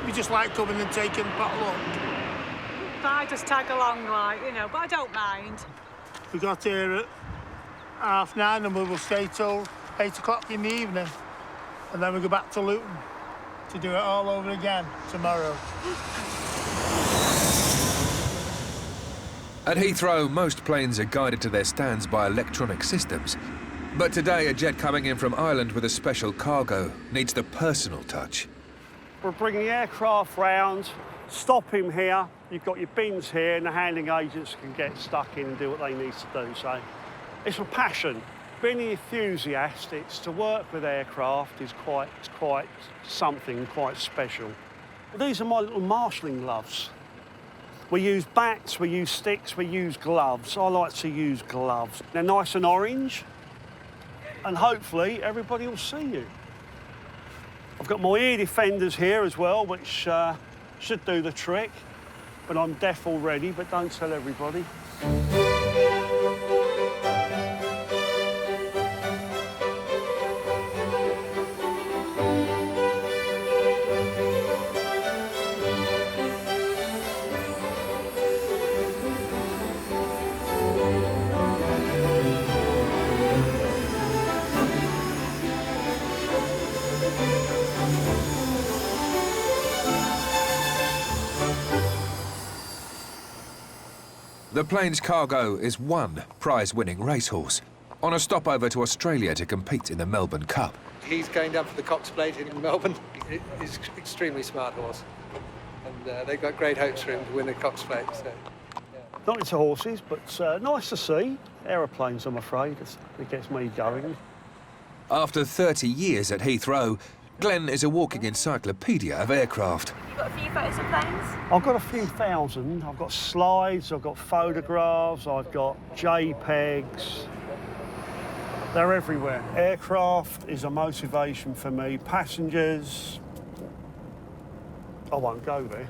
We just like coming and taking part along. I just tag along, like, you know, but I don't mind. We got here at 9:30 and we will stay till 8 o'clock in the evening. And then we go back to Luton to do it all over again tomorrow. At Heathrow, most planes are guided to their stands by electronic systems. But today, a jet coming in from Ireland with a special cargo needs the personal touch. We're bringing the aircraft round, stop him here. You've got your bins here, and the handling agents can get stuck in and do what they need to do. So it's a passion. Being an enthusiast, it's to work with aircraft is quite something quite special. These are my little marshalling gloves. We use bats, we use sticks, we use gloves. I like to use gloves. They're nice and orange, and hopefully everybody will see you. I've got my ear defenders here as well, which should do the trick. But I'm deaf already, but don't tell everybody. The plane's cargo is one prize-winning racehorse on a stopover to Australia to compete in the Melbourne Cup. He's going down for the Cox Plate in Melbourne. He's an extremely smart horse, and they've got great hopes for him to win the Cox Plate. So, yeah. Not into horses, but nice to see. Aeroplanes, I'm afraid, it gets me going. After 30 years at Heathrow, Glenn is a walking encyclopedia of aircraft. You've got a few photos of planes? I've got a few thousand. I've got slides, I've got photographs, I've got JPEGs. They're everywhere. Aircraft is a motivation for me. Passengers, I won't go there.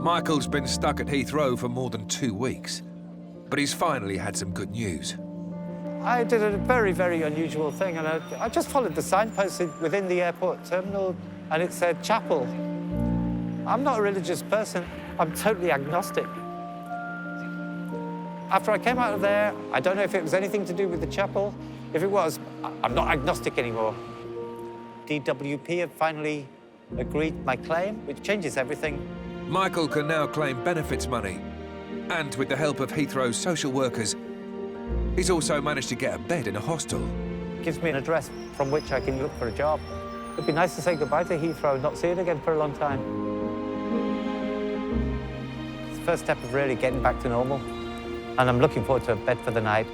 Michael's been stuck at Heathrow for more than 2 weeks, but he's finally had some good news. I did a very, very unusual thing, and I just followed the signpost within the airport terminal, and it said chapel. I'm not a religious person. I'm totally agnostic. After I came out of there, I don't know if it was anything to do with the chapel. If it was, I'm not agnostic anymore. DWP have finally agreed my claim, which changes everything. Michael can now claim benefits money, and with the help of Heathrow's social workers, He's also managed to get a bed in a hostel. Gives me an address from which I can look for a job. It'd be nice to say goodbye to Heathrow and not see it again for a long time. It's the first step of really getting back to normal. And I'm looking forward to a bed for the night.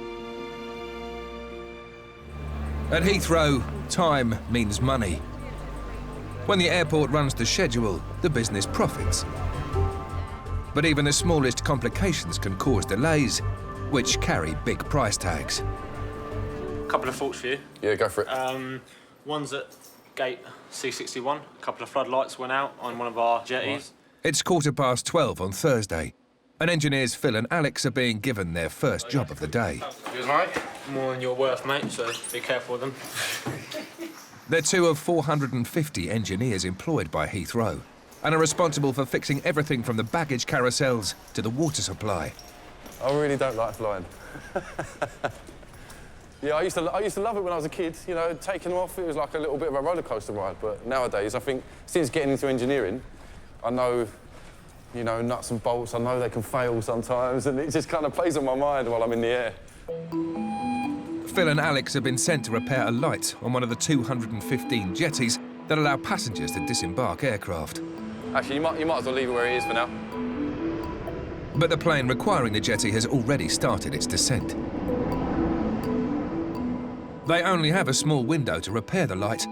At Heathrow, time means money. When the airport runs to schedule, the business profits. But even the smallest complications can cause delays, which carry big price tags. A couple of thoughts for you. Yeah, go for it. One's at gate C61. A couple of floodlights went out on one of our jetties. Right. It's 12:15 on Thursday, and engineers Phil and Alex are being given their first job of the day. You all right? More than you're worth, mate, so be careful with them. They're two of 450 engineers employed by Heathrow and are responsible for fixing everything from the baggage carousels to the water supply. I really don't like flying. Yeah, I used to love it when I was a kid. You know, taking off, it was like a little bit of a roller coaster ride. But nowadays, I think since getting into engineering, I know, you know, nuts and bolts. I know they can fail sometimes, and it just kind of plays on my mind while I'm in the air. Phil and Alex have been sent to repair a light on one of the 215 jetties that allow passengers to disembark aircraft. Actually, you might as well leave it where it is for now. But the plane requiring the jetty has already started its descent. They only have a small window to repair the light,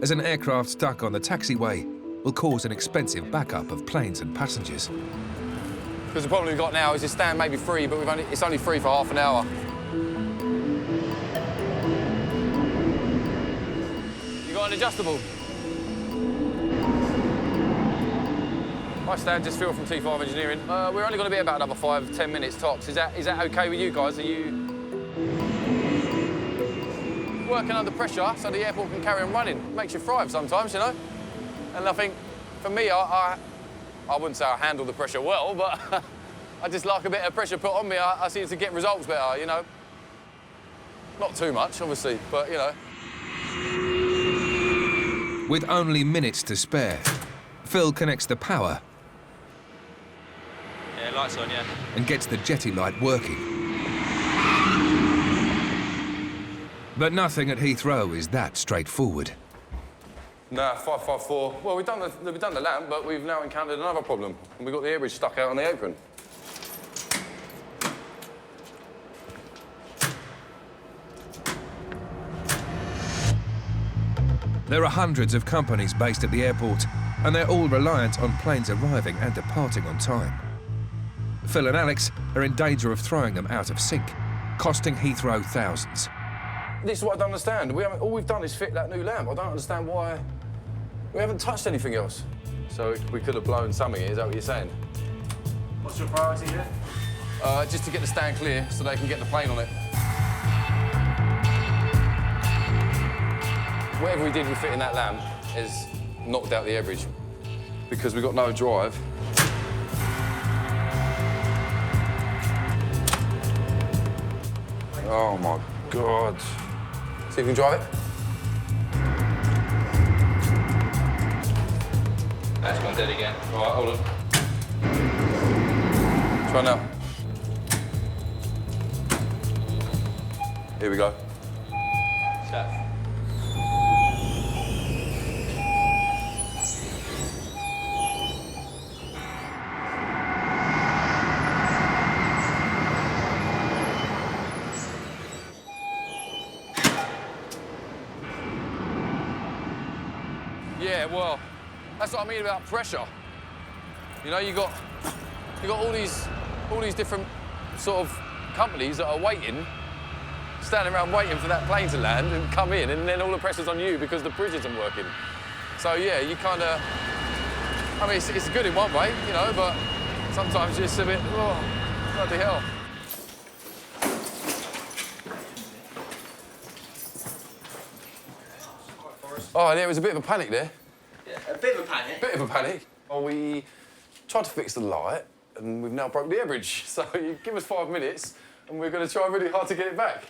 as an aircraft stuck on the taxiway will cause an expensive backup of planes and passengers. Because the problem we've got now is this stand may be free, but it's only free for half an hour. You got an adjustable? Hi Stan, just Phil from T5 Engineering. We're only going to be about another 5-10 minutes tops. Is that okay with you guys? Are you working under pressure so the airport can carry on running? Makes you thrive sometimes, you know? And I think, for me, I wouldn't say I handle the pressure well, but I just like a bit of pressure put on me. I seem to get results better, you know? Not too much, obviously, but, you know. With only minutes to spare, Phil connects the power. Yeah, lights on, yeah. And gets the jetty light working. But nothing at Heathrow is that straightforward. Nah, 554. Well, we've done the lamp, but we've now encountered another problem. And we've got the air bridge stuck out on the apron. There are hundreds of companies based at the airport, and they're all reliant on planes arriving and departing on time. Phil and Alex are in danger of throwing them out of sync, costing Heathrow thousands. This is what I don't understand. All we've done is fit that new lamp. I don't understand why we haven't touched anything else. So we could have blown something, is that what you're saying? What's your priority here? Just to get the stand clear so they can get the plane on it. Whatever we did with fitting that lamp has knocked out the air bridge because we've got no drive. Oh my God. See if you can drive it. That's gone dead again. All right, hold on. Try now. Here we go. Set. Yeah, well, that's what I mean about pressure. You know, you got all these different sort of companies that are waiting, standing around waiting for that plane to land and come in, and then all the pressure's on you because the bridge isn't working. So yeah, you kind of, I mean, it's good in one way, you know, but sometimes it's a bit, oh, bloody hell. Oh, there was a bit of a panic there. Yeah, a bit of a panic. Bit of a panic. Well, we tried to fix the light, and we've now broke the air bridge. So you give us 5 minutes, and we're going to try really hard to get it back.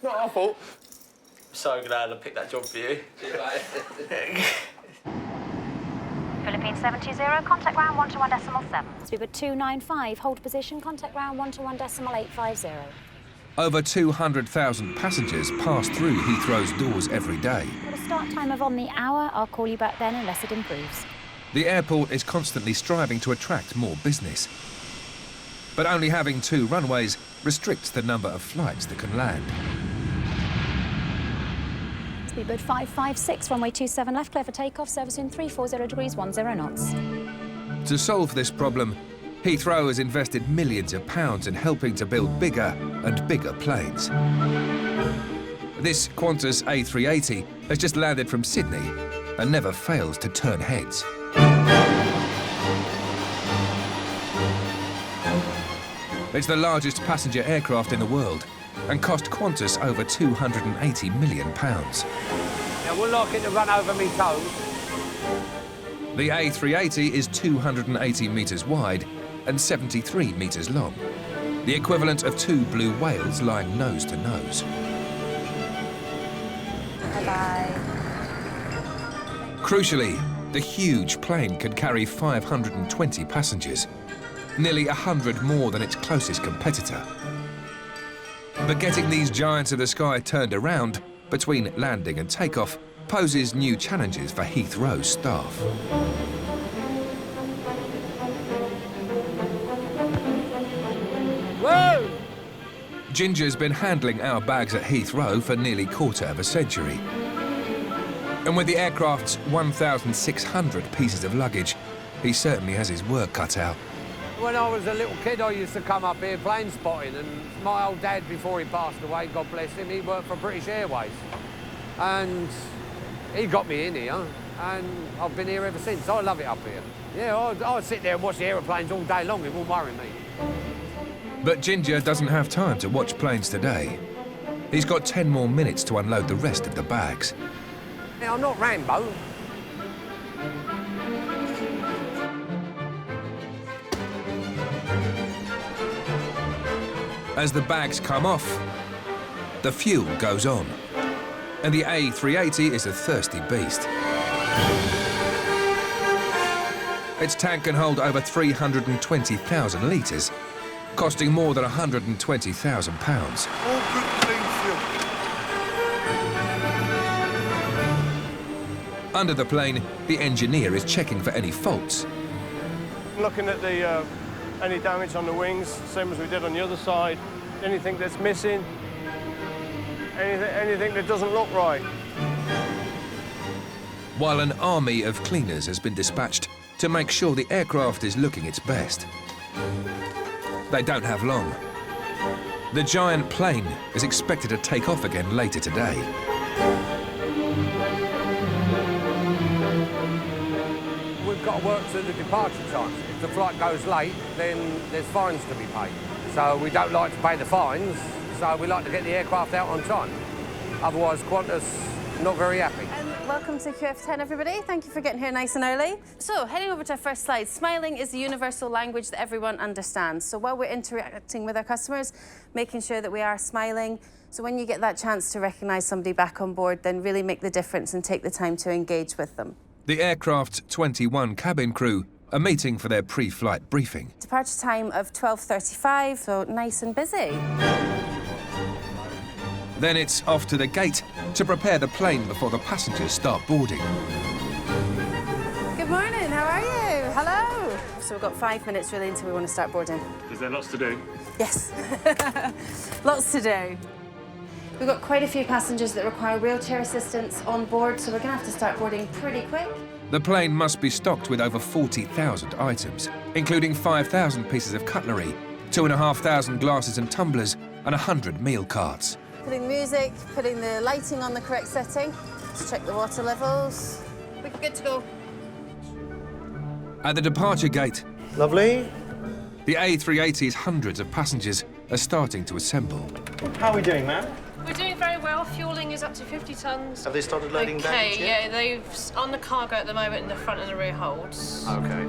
Not our fault. So glad I picked that job for you. Philippines 720, contact ground 121.7. Speedbird 295, hold position, contact ground 121.850. Over 200,000 passengers pass through Heathrow's doors every day. Got a start time of on the hour. I'll call you back then unless it improves. The airport is constantly striving to attract more business. But only having 2 runways restricts the number of flights that can land. Speedbird 556, runway 27 left, clear for takeoff, service in 340 degrees, 10 knots. To solve this problem, Heathrow has invested millions of pounds in helping to build bigger and bigger planes. This Qantas A380 has just landed from Sydney and never fails to turn heads. It's the largest passenger aircraft in the world and cost Qantas over £280 million. Now, we'll like it to run over me toes. The A380 is 280 metres wide and 73 metres long, the equivalent of 2 blue whales lying nose to nose. Bye-bye. Crucially, the huge plane can carry 520 passengers, nearly 100 more than its closest competitor. But getting these giants of the sky turned around between landing and takeoff poses new challenges for Heathrow's staff. Whoa! Ginger's been handling our bags at Heathrow for nearly quarter of a century. And with the aircraft's 1,600 pieces of luggage, he certainly has his work cut out. When I was a little kid, I used to come up here plane spotting, and my old dad, before he passed away, God bless him, he worked for British Airways. And he got me in here, and I've been here ever since. I love it up here. Yeah, I'd sit there and watch the aeroplanes all day long, it won't worry me. But Ginger doesn't have time to watch planes today. He's got 10 more minutes to unload the rest of the bags. Now, I'm not Rambo. As the bags come off, the fuel goes on. And the A380 is a thirsty beast. Its tank can hold over 320,000 litres, costing more than £120,000. All good clean fuel. Under the plane, the engineer is checking for any faults. Looking at the any damage on the wings, same as we did on the other side. Anything that's missing, anything that doesn't look right. While an army of cleaners has been dispatched to make sure the aircraft is looking its best. They don't have long. The giant plane is expected to take off again later today. We've got to work to the departure times. If the flight goes late, then there's fines to be paid. So we don't like to pay the fines, so we like to get the aircraft out on time. Otherwise, Qantas not very happy. Welcome to QF10, everybody. Thank you for getting here nice and early. So, heading over to our first slide, smiling is the universal language that everyone understands. So while we're interacting with our customers, making sure that we are smiling. So when you get that chance to recognise somebody back on board, then really make the difference and take the time to engage with them. The aircraft's 21 cabin crew are meeting for their pre-flight briefing. Departure time of 12:35, so nice and busy. Then it's off to the gate to prepare the plane before the passengers start boarding. Good morning, how are you? Hello. So we've got 5 minutes really until we want to start boarding. Is there lots to do? Yes, lots to do. We've got quite a few passengers that require wheelchair assistance on board, so we're going to have to start boarding pretty quick. The plane must be stocked with over 40,000 items, including 5,000 pieces of cutlery, 2,500 glasses and tumblers, and 100 meal carts. Putting music, putting the lighting on the correct setting. Let's check the water levels. We're good to go. At the departure gate, Lovely. the A380's hundreds of passengers are starting to assemble. How are we doing, ma'am? We're doing very well. Fuelling is up to 50 tonnes. Have they started loading baggage yet? Yeah, they've on the cargo at the moment in the front and the rear holds. Okay.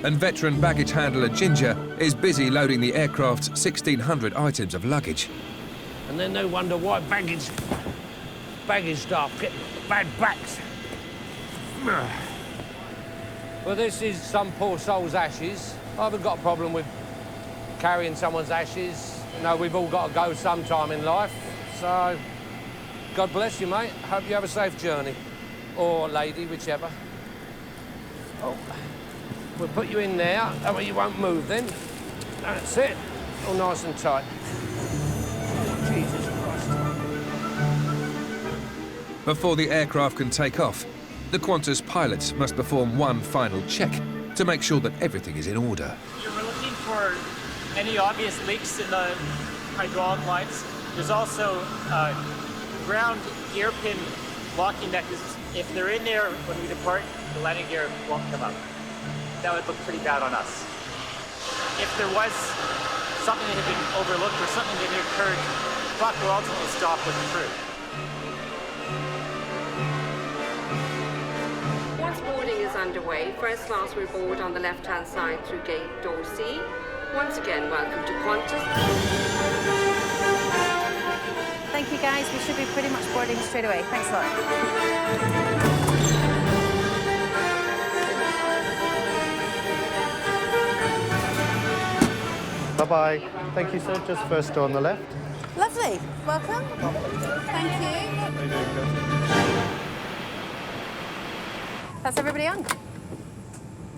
And veteran baggage handler Ginger is busy loading the aircraft's 1,600 items of luggage. And then no wonder why baggage baggage staff getting bad backs. Well, this is some poor soul's ashes. I haven't got a problem with carrying someone's ashes. You know, we've all got to go sometime in life. So, God bless you, mate. Hope you have a safe journey. Or lady, whichever. Oh, we'll put you in there. That way you won't move then. That's it. All nice and tight. Oh, Jesus Christ. Before the aircraft can take off, the Qantas pilots must perform one final check to make sure that everything is in order. We're looking for any obvious leaks in the hydraulic lines. There's also ground gear pin locking mechanisms. If they're in there when we depart, the landing gear won't come up. That would look pretty bad on us. If there was something that had been overlooked or something that had occurred, the clock will ultimately stop with the crew. Once boarding is underway, first class will board on the left-hand side through gate door C. Once again, welcome to Qantas. Thank you, guys. We should be pretty much boarding straight away. Thanks a lot. Bye-bye. Thank you, sir. Just first door on the left. Lovely. Welcome. Thank you. That's everybody on?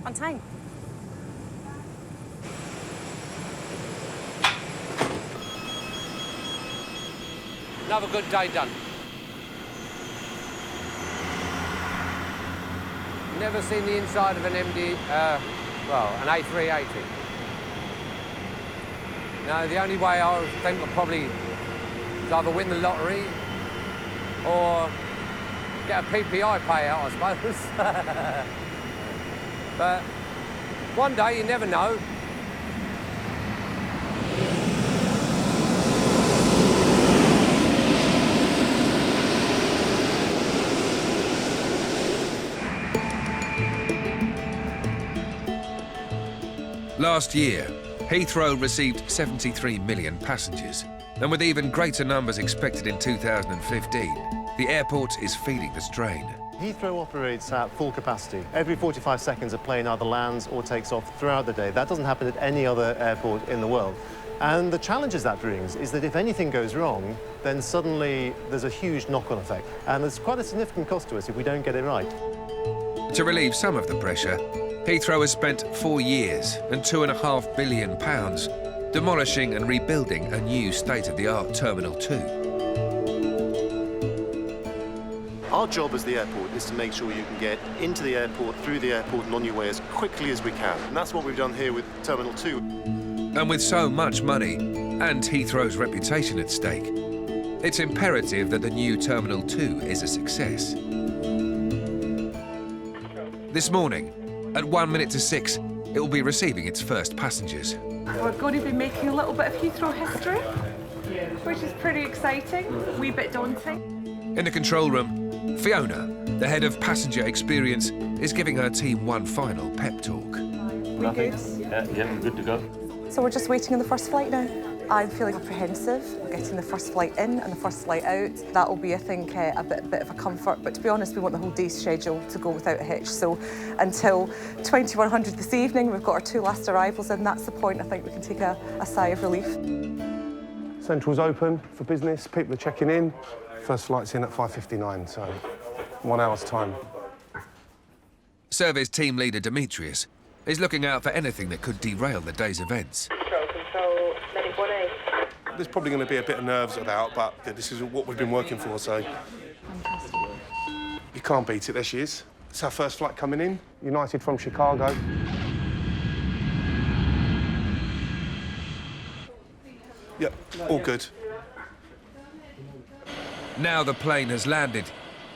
On time? Another good day done. Never seen the inside of an an A380. No, the only way I think will probably is either win the lottery or get a PPI payout, I suppose. But one day, you never know. Last year, Heathrow received 73 million passengers, and with even greater numbers expected in 2015, the airport is feeling the strain. Heathrow operates at full capacity. Every 45 seconds, a plane either lands or takes off throughout the day. That doesn't happen at any other airport in the world. And the challenges that brings is that if anything goes wrong, then suddenly there's a huge knock-on effect. And there's quite a significant cost to us if we don't get it right. To relieve some of the pressure, Heathrow has spent 4 years and £2.5 billion demolishing and rebuilding a new state-of-the-art Terminal 2. Our job as the airport is to make sure you can get into the airport, through the airport and on your way as quickly as we can. And that's what we've done here with Terminal 2. And with so much money and Heathrow's reputation at stake, it's imperative that the new Terminal 2 is a success. This morning, at 1 minute to 6, it will be receiving its first passengers. We're going to be making a little bit of Heathrow history, which is pretty exciting, a wee bit daunting. In the control room, Fiona, the head of passenger experience, is giving her team one final pep talk. We good? Yeah, we're good to go. So we're just waiting on the first flight now. I'm feeling apprehensive. We're getting the first flight in and the first flight out. That'll be, I think, a bit of a comfort. But to be honest, we want the whole day schedule to go without a hitch. So until 2100 this evening, we've got our 2 last arrivals in. That's the point I think we can take a sigh of relief. Central's open for business. People are checking in. First flight's in at 5:59, so 1 hour's time. Service team leader Demetrius is looking out for anything that could derail the day's events. There's probably going to be a bit of nerves about, but this is what we've been working for, so... You can't beat it. There she is. It's our first flight coming in, United from Chicago. Yep, all good. Now the plane has landed,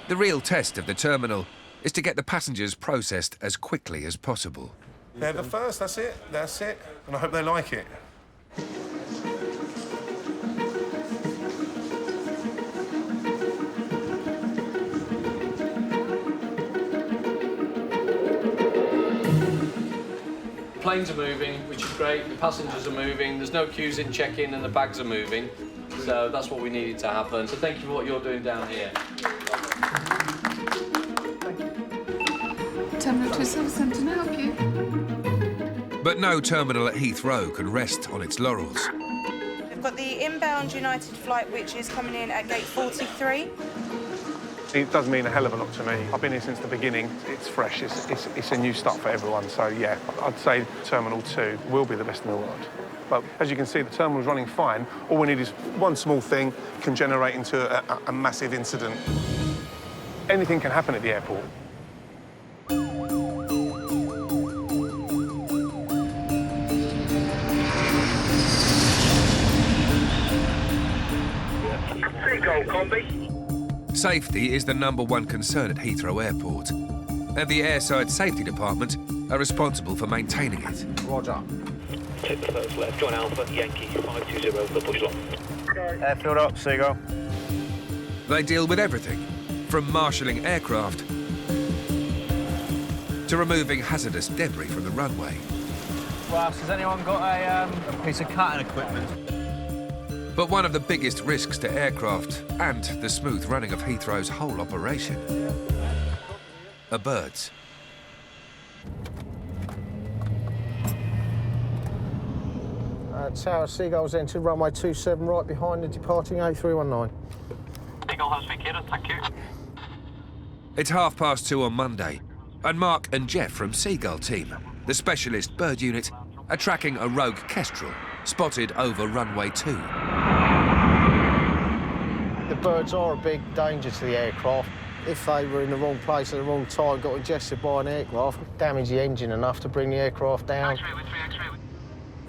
the real test of the terminal is to get the passengers processed as quickly as possible. They're the first, that's it, and I hope they like it. Planes are moving, which is great. The passengers are moving. There's no queues in check-in and the bags are moving. So that's what we needed to happen. So thank you for what you're doing down here. Terminal 27 Centre, may I help you? But no terminal at Heathrow can rest on its laurels. We've got the inbound United flight, which is coming in at gate 43. It does mean a hell of a lot to me. I've been here since the beginning. It's fresh. It's a new start for everyone. So, yeah, I'd say Terminal 2 will be the best in the world. But as you can see, the terminal's running fine. All we need is one small thing can generate into a massive incident. Anything can happen at the airport. Seagull, combi. Safety is the #1 concern at Heathrow Airport, and the Airside Safety Department are responsible for maintaining it. Roger. Take the first left, John Alpha, Yankee, 520 for push lock. Airfield up, Seagull. They deal with everything, from marshalling aircraft to removing hazardous debris from the runway. Ross, has anyone got a piece of cutting equipment? But one of the biggest risks to aircraft and the smooth running of Heathrow's whole operation are birds. Tower Seagulls entered runway 27 right behind the departing A319. Seagull has vacated, thank you. It's 2:30 on Monday, and Mark and Jeff from Seagull Team, the specialist bird unit, are tracking a rogue kestrel spotted over runway 2. The birds are a big danger to the aircraft. If they were in the wrong place at the wrong time, got ingested by an aircraft, damage the engine enough to bring the aircraft down.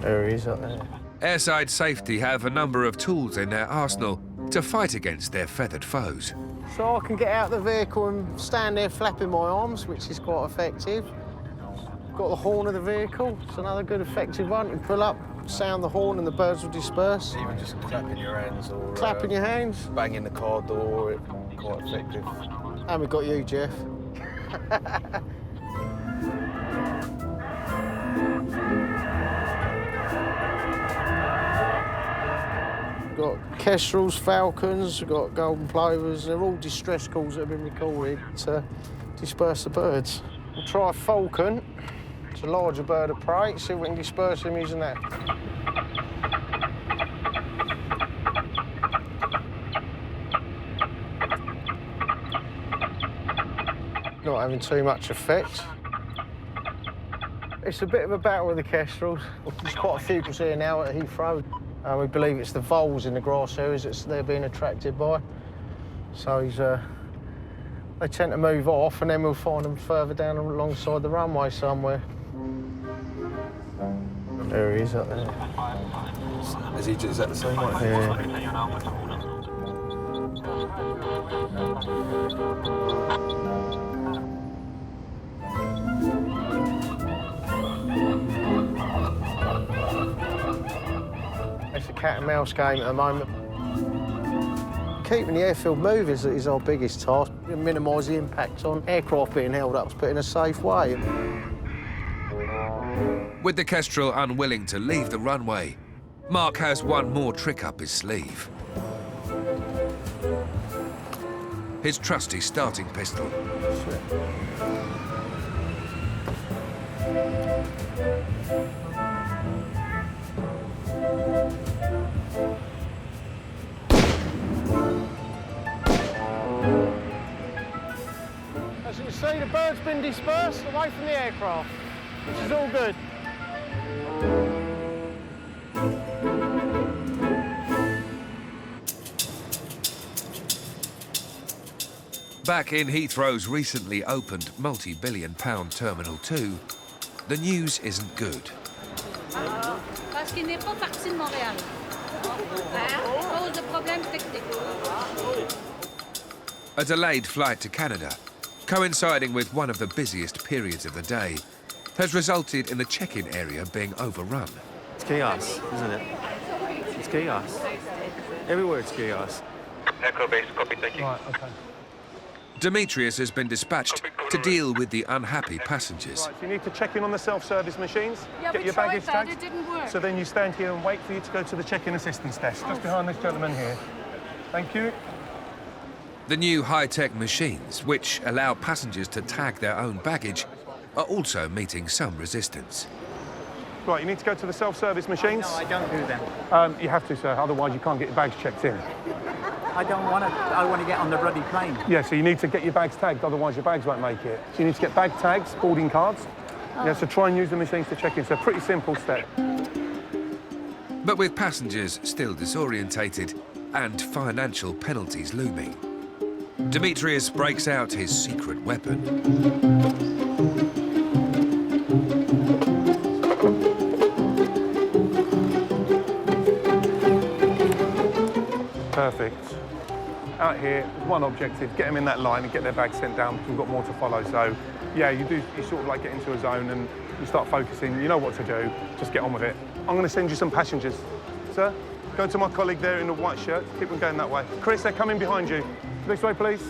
There he is up there. Airside Safety have a number of tools in their arsenal to fight against their feathered foes. So I can get out of the vehicle and stand there flapping my arms, which is quite effective. Got the horn of the vehicle, it's another good effective one. You pull up, sound the horn and the birds will disperse. Even just clapping your hands or... Clapping your hands. Banging the car door, it's quite effective. And we've got you, Jeff. We've got kestrels, falcons, we've got golden plovers. They're all distress calls that have been recorded to disperse the birds. We'll try a falcon. It's a larger bird of prey. See if we can disperse them using that. Not having too much effect. It's a bit of a battle with the kestrels. There's quite a few here now at Heathrow. We believe it's the voles in the grass areas that they're being attracted by. So they tend to move off, and then we'll find them further down alongside the runway somewhere. There he is up there. Is that the same one? Yeah. It's a cat and mouse game at the moment. Keeping the airfield moving is our biggest task. Minimise the impact on aircraft being held up, but in a safe way. With the kestrel unwilling to leave the runway, Mark has one more trick up his sleeve. His trusty starting pistol. As you can see, the bird's been dispersed away from the aircraft, which is all good. Back in Heathrow's recently opened multi-billion-pound Terminal 2, the news isn't good. Parce qu'il n'est pas parti de Montréal. À cause de problèmes techniques. A delayed flight to Canada, coinciding with one of the busiest periods of the day, has resulted in the check-in area being overrun. It's chaos, isn't it? It's chaos. Everywhere it's chaos. Echo base, copy, thank you. Right, OK. Demetrius has been dispatched to deal with the unhappy passengers. Right, so you need to check in on the self-service machines, Yeah, get we your tried baggage that, tagged. it didn't work. So then you stand here and wait for you to go to the check-in assistance desk, just behind this gentleman here. Thank you. The new high-tech machines, which allow passengers to tag their own baggage, are also meeting some resistance. Right, you need to go to the self-service machines. No, I don't do them. You have to, sir, otherwise you can't get your bags checked in. I don't want to. I want to get on the bloody plane. Yeah, so you need to get your bags tagged, otherwise your bags won't make it. So you need to get bag tags, boarding cards. Yeah, so try and use the machines to check in. So a pretty simple step. But with passengers still disorientated and financial penalties looming, Demetrius breaks out his secret weapon. Perfect. Out here, there's one objective, get them in that line and get their bags sent down because we've got more to follow. So, yeah, you sort of like get into a zone and you start focusing, you know what to do, just get on with it. I'm going to send you some passengers. Sir, go to my colleague there in the white shirt, keep them going that way. Chris, they're coming behind you. This way, please.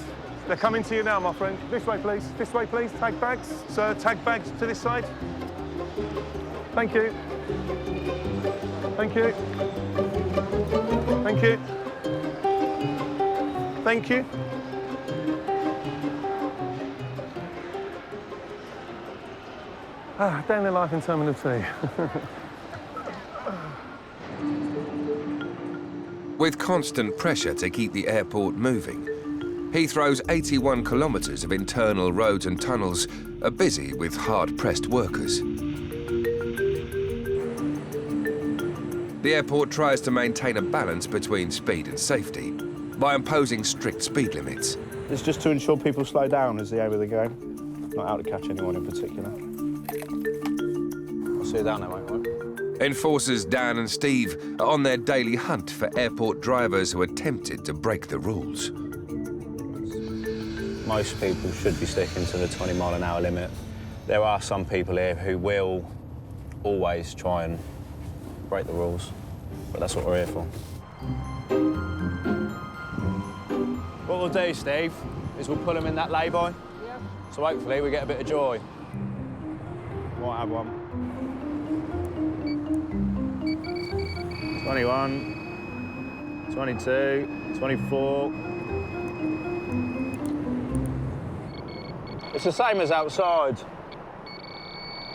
They're coming to you now, my friend. This way, please. This way, please. Tag bags. Sir, tag bags to this side. Thank you. Thank you. Thank you. Thank you. Day in the life in Terminal 2. With constant pressure to keep the airport moving, Heathrow's 81 kilometres of internal roads and tunnels are busy with hard-pressed workers. The airport tries to maintain a balance between speed and safety by imposing strict speed limits. It's just to ensure people slow down is the aim of the game. Not out to catch anyone in particular. I'll see you down there, mate. Enforcers Dan and Steve are on their daily hunt for airport drivers who are tempted to break the rules. Most people should be sticking to the 20-mile-an-hour limit. There are some people here who will always try and break the rules, but that's what we're here for. What we'll do, Steve, is we'll pull them in that lay-by. Yeah. So hopefully we get a bit of joy. Might have one. 21, 22, 24. It's the same as outside,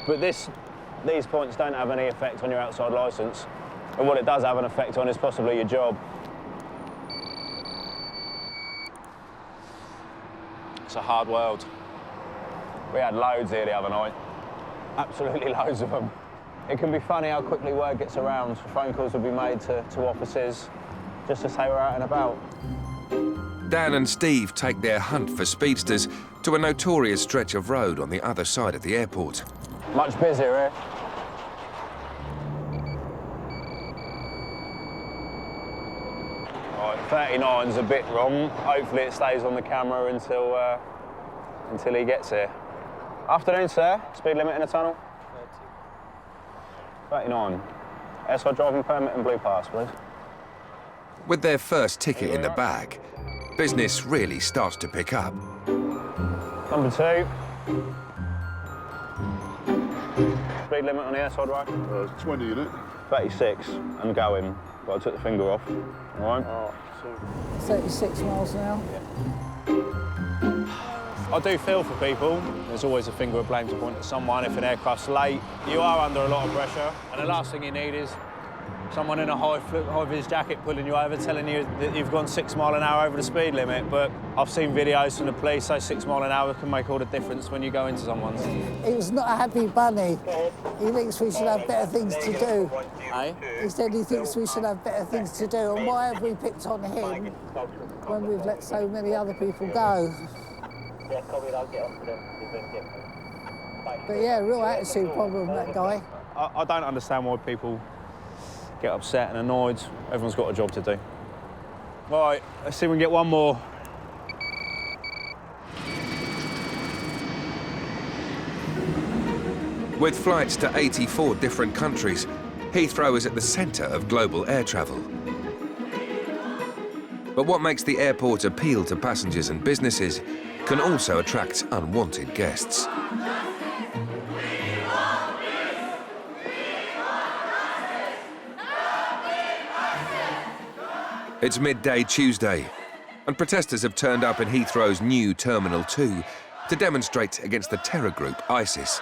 but these points don't have any effect on your outside licence. And what it does have an effect on is possibly your job. It's a hard world. We had loads here the other night. Absolutely loads of them. It can be funny how quickly word gets around. Phone calls will be made to offices just to say we're out and about. Dan and Steve take their hunt for speedsters to a notorious stretch of road on the other side of the airport. Much busier here. Right, 39's a bit wrong. Hopefully it stays on the camera until he gets here. Afternoon, sir. Speed limit in the tunnel? 39. Airside driving permit and blue pass, please. With their first ticket in the bag, business really starts to pick up. Number 2. Speed limit on the airside right? 20, isn't it? 36 and going, but I took the finger off. All right? 36 miles an hour. I do feel for people. There's always a finger of blame to point at someone if an aircraft's late. You are under a lot of pressure, and the last thing you need is someone in a high-vis jacket pulling you over, telling you that you've gone 6 miles an hour over the speed limit. But I've seen videos from the police say 6 miles an hour can make all the difference when you go into someone's. He was not a happy bunny. He thinks we should have better things to do. Hey? He said he thinks we should have better things to do. And why have we picked on him when we've let so many other people go? But yeah, real attitude problem, that guy. I don't understand why people get upset and annoyed. Everyone's got a job to do. Right, let's see if we can get one more. With flights to 84 different countries, Heathrow is at the centre of global air travel. But what makes the airport appeal to passengers and businesses can also attract unwanted guests. It's midday Tuesday, And protesters have turned up in Heathrow's new Terminal 2 to demonstrate against the terror group ISIS.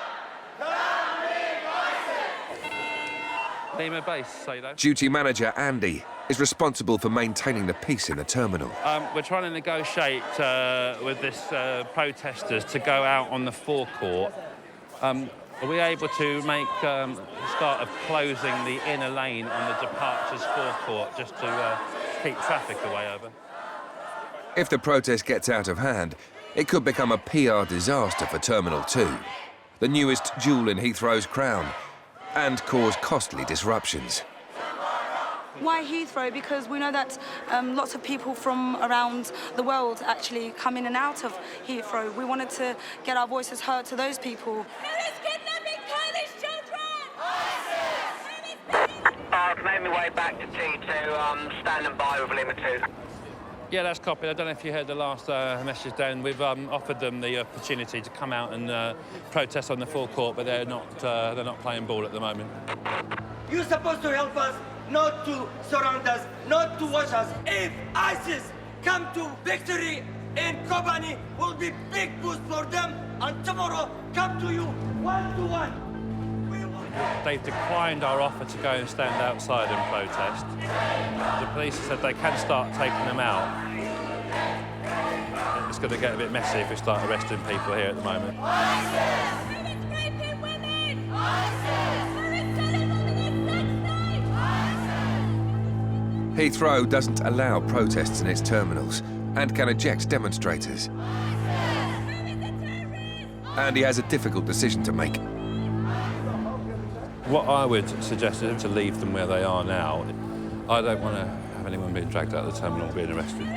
Name a base, say that. Duty manager Andy is responsible for maintaining the peace in the terminal. We're trying to negotiate with this protesters to go out on the forecourt. Are we able to make start of closing the inner lane on the departures forecourt just to keep traffic away over? If the protest gets out of hand, it could become a PR disaster for Terminal 2, the newest jewel in Heathrow's crown, and cause costly disruptions. Why Heathrow? Because we know that lots of people from around the world actually come in and out of Heathrow. We wanted to get our voices heard to those people. I've made my way back to T2, standing by with Lima 2. Yeah, that's copied. I don't know if you heard the last message, Dan. We've offered them the opportunity to come out and protest on the forecourt, but they're not playing ball at the moment. You're supposed to help us, not to surround us, not to watch us. If ISIS come to victory in Kobani, will be big boost for them, and tomorrow come to you 1-to-1. They've declined our offer to go and stand outside and protest. The police have said they can start taking them out. It's going to get a bit messy if we start arresting people here at the moment. Heathrow doesn't allow protests in its terminals and can eject demonstrators. And he has a difficult decision to make. What I would suggest is to leave them where they are now. I don't want to have anyone being dragged out of the terminal being arrested.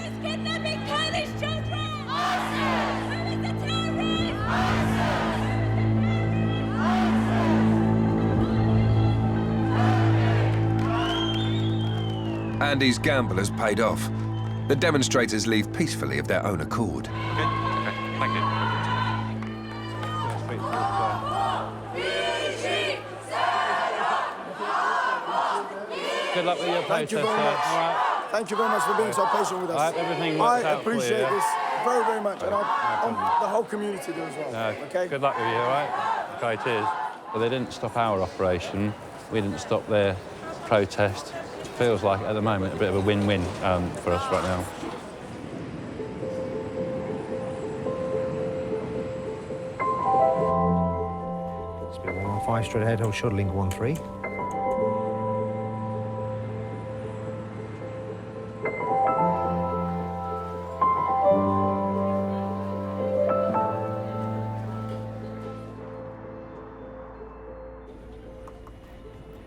Andy's gamble has paid off. The demonstrators leave peacefully of their own accord. Okay, thank you. Good luck with your protest. Thank you very much. All right. Thank you very much for being so patient with us. Everything I works out for you, appreciate yeah? this very, very much, and the whole community do as well. Okay. Good luck with you, all right? Okay, cheers. Well, they didn't stop our operation. We didn't stop their protest. Feels like, at the moment, a bit of a win-win for us right now. Speed 115 straight ahead, hold shuttle link 13.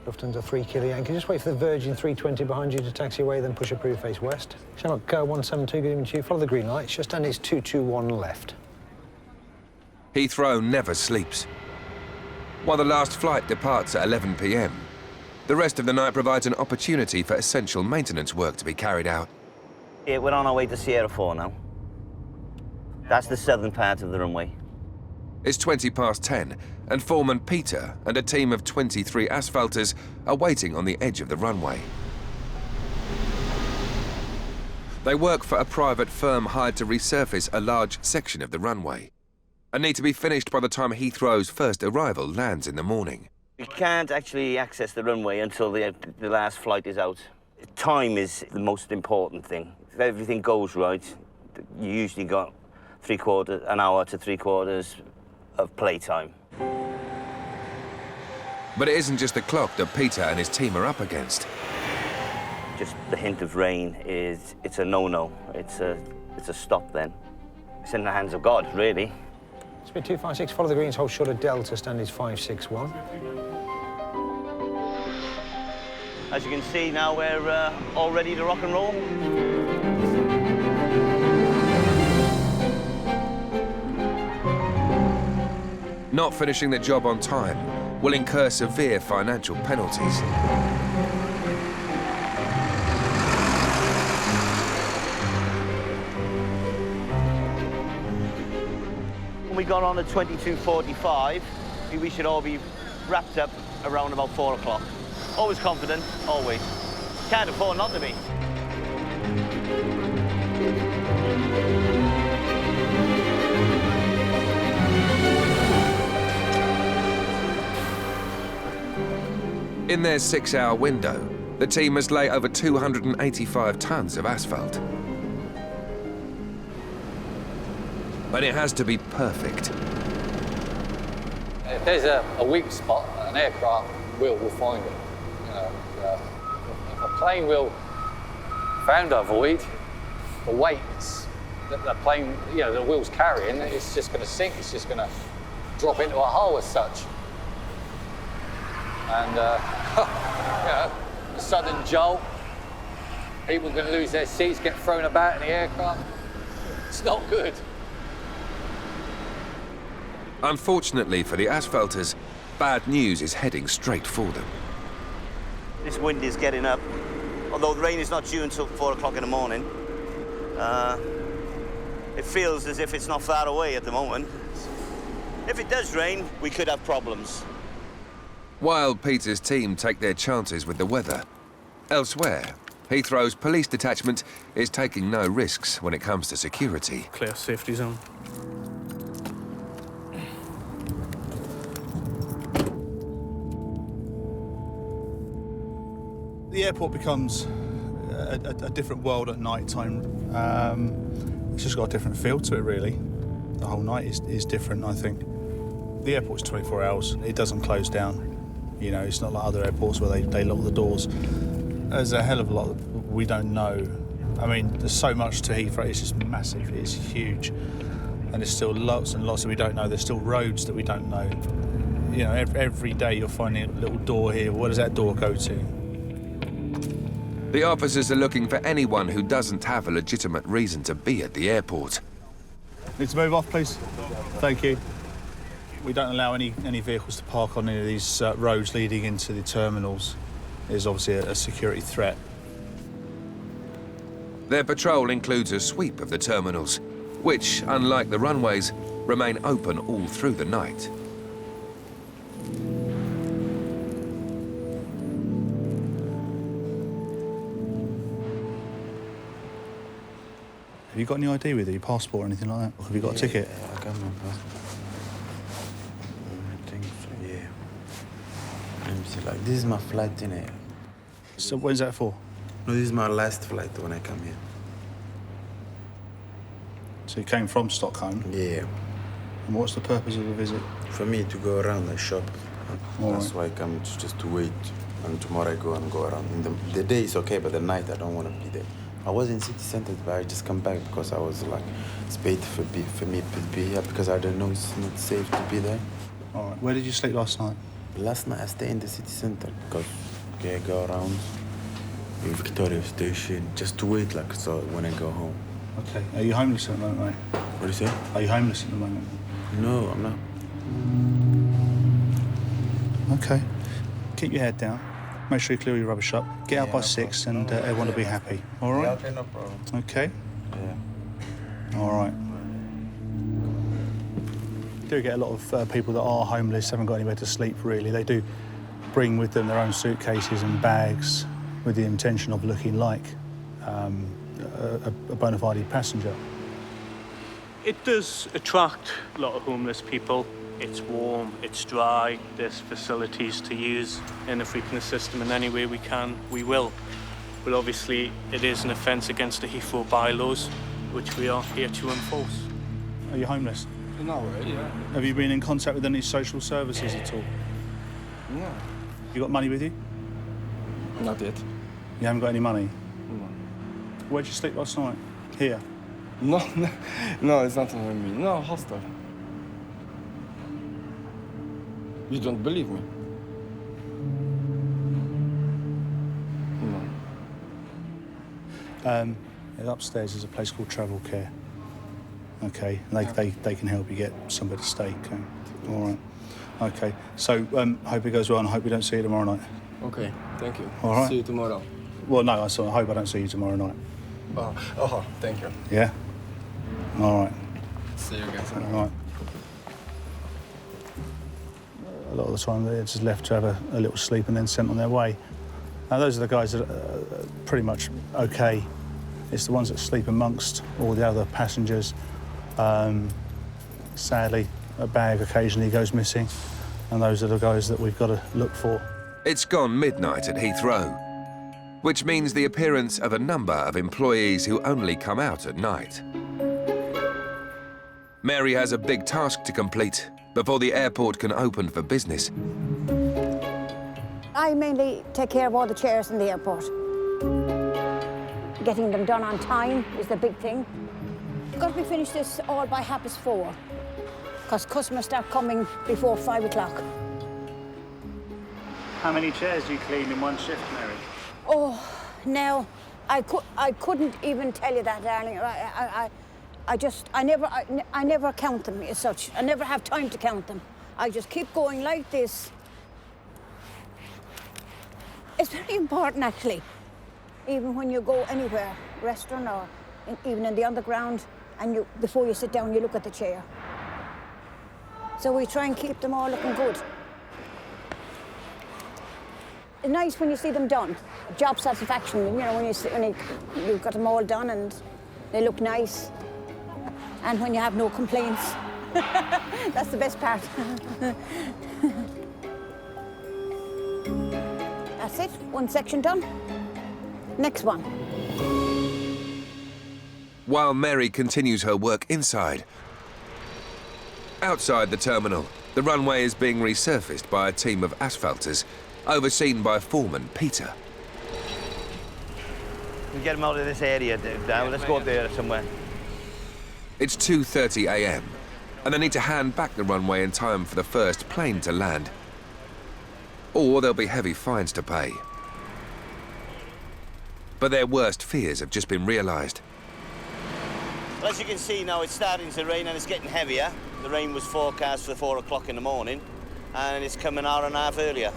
Lufthansa 3 Kilo Yankee. Just wait for the Virgin 320 behind you to taxi away, then push approved face west. Shamrock 172, good evening to you. Follow the green lights, just and it's 221 left. Heathrow never sleeps. While the last flight departs at 11 p.m, the rest of the night provides an opportunity for essential maintenance work to be carried out. Yeah, we're on our way to Sierra 4 now. That's the southern part of the runway. It's 20 past 10, and foreman Peter and a team of 23 asphalters are waiting on the edge of the runway. They work for a private firm hired to resurface a large section of the runway, and need to be finished by the time Heathrow's first arrival lands in the morning. We can't actually access the runway until the last flight is out. Time is the most important thing. If everything goes right, you usually got an hour to three-quarters of playtime. But it isn't just the clock that Peter and his team are up against. Just the hint of rain it's a no-no. It's a stop then. It's in the hands of God, really. Speed 256, follow the greens, hold short of Delta, stand is 561. As you can see now, we're all ready to rock and roll. Not finishing the job on time will incur severe financial penalties. When we got on at 22:45, we should all be wrapped up around about 4 o'clock. Always confident, always. Can't afford not to be. In their 6-hour window, the team must lay over 285 tonnes of asphalt. But it has to be perfect. If there's a weak spot, an aircraft will find it. You know, if a plane will found a void, the weights that the plane, you know, the wheel's carrying, it's just going to sink. It's just going to drop into a hole as such. And you know, a sudden jolt, people can lose their seats, get thrown about in the aircraft. It's not good. Unfortunately for the asphalters, bad news is heading straight for them. This wind is getting up. Although the rain is not due until 4 o'clock in the morning, it feels as if it's not far away at the moment. If it does rain, we could have problems. While Peter's team take their chances with the weather, elsewhere, Heathrow's police detachment is taking no risks when it comes to security. Clear safety zone. The airport becomes a different world at night time. It's just got a different feel to it, really. The whole night is different, I think. The airport's 24 hours. It doesn't close down. You know, it's not like other airports where they lock the doors. There's a hell of a lot we don't know. I mean, there's so much to Heathrow. It's just massive. It's huge. And there's still lots and lots that we don't know. There's still roads that we don't know. You know, every day you're finding a little door here. Where does that door go to? The officers are looking for anyone who doesn't have a legitimate reason to be at the airport. Need to move off, please. Thank you. We don't allow any vehicles to park on any of these roads leading into the terminals. There's obviously a security threat. Their patrol includes a sweep of the terminals, which, unlike the runways, remain open all through the night. Have you got any ID with you, your passport or anything like that? Or have you got a ticket? Yeah, I got my passport. I think so, yeah. Let me see, like, this is my flight, innit? So when's that for? No, this is my last flight when I come here. So you came from Stockholm? Yeah. And what's the purpose of the visit? For me to go around and shop. All That's right. why I come just to wait. And tomorrow I go around. In the day is okay, but the night I don't want to be there. I was in city center, but I just come back because I was like, it's better for me to be here because I don't know it's not safe to be there. All right. Where did you sleep last night? Last night I stayed in the city center because I go around in Victoria Station just to wait, like, so when I go home. Okay. Are you homeless at the moment, mate? What do you say? Are you homeless at the moment? No, I'm not. Okay. Keep your head down. Make sure you clear your rubbish up. Get out by 6 and everyone will be happy. All right? Yeah, okay, no problem. Okay? Yeah. All right. We do get a lot of people that are homeless, haven't got anywhere to sleep, really. They do bring with them their own suitcases and bags with the intention of looking like a bona fide passenger. It does attract a lot of homeless people. It's warm, it's dry, there's facilities to use, and if we can assist them in any way we can, we will. But obviously, it is an offence against the Heathrow bylaws, which we are here to enforce. Are you homeless? No, yeah. Have you been in contact with any social services at all? No. You got money with you? Not yet. You haven't got any money? No. Where'd you sleep last night? Here? No, no, it's not on me. No, hostel. You don't believe me? No. Upstairs is a place called Travel Care. Okay, they can help you get somewhere to stay. Okay, all right. Okay, so hope it goes well and I hope we don't see you tomorrow night. Okay, thank you. All right. See you tomorrow. Well, no, I hope I don't see you tomorrow night. Oh, thank you. Yeah? All right. See you guys. All right. A lot of the time they're just left to have a little sleep and then sent on their way. Now, those are the guys that are pretty much okay. It's the ones that sleep amongst all the other passengers. Sadly, a bag occasionally goes missing, and those are the guys that we've got to look for. It's gone midnight at Heathrow, which means the appearance of a number of employees who only come out at night. Mary has a big task to complete before the airport can open for business. I mainly take care of all the chairs in the airport. Getting them done on time is the big thing. Because we finish this all by 4:30, because customers start coming before 5 o'clock. How many chairs do you clean in one shift, Mary? Oh, now, I couldn't even tell you that, darling. I never count them as such. I never have time to count them. I just keep going like this. It's very important, actually. Even when you go anywhere, restaurant or even in the underground, and before you sit down, you look at the chair. So we try and keep them all looking good. It's nice when you see them done. Job satisfaction, you know, when you've got them all done and they look nice. And when you have no complaints. That's the best part. That's it, one section done. Next one. While Mary continues her work inside, outside the terminal, the runway is being resurfaced by a team of asphalters, overseen by foreman Peter. We get them out of this area now. Let's go up there somewhere. It's 2:30 a.m. and they need to hand back the runway in time for the first plane to land. Or there'll be heavy fines to pay. But their worst fears have just been realised. Well, as you can see now, it's starting to rain and it's getting heavier. The rain was forecast for 4 o'clock in the morning and it's coming an hour and a half earlier.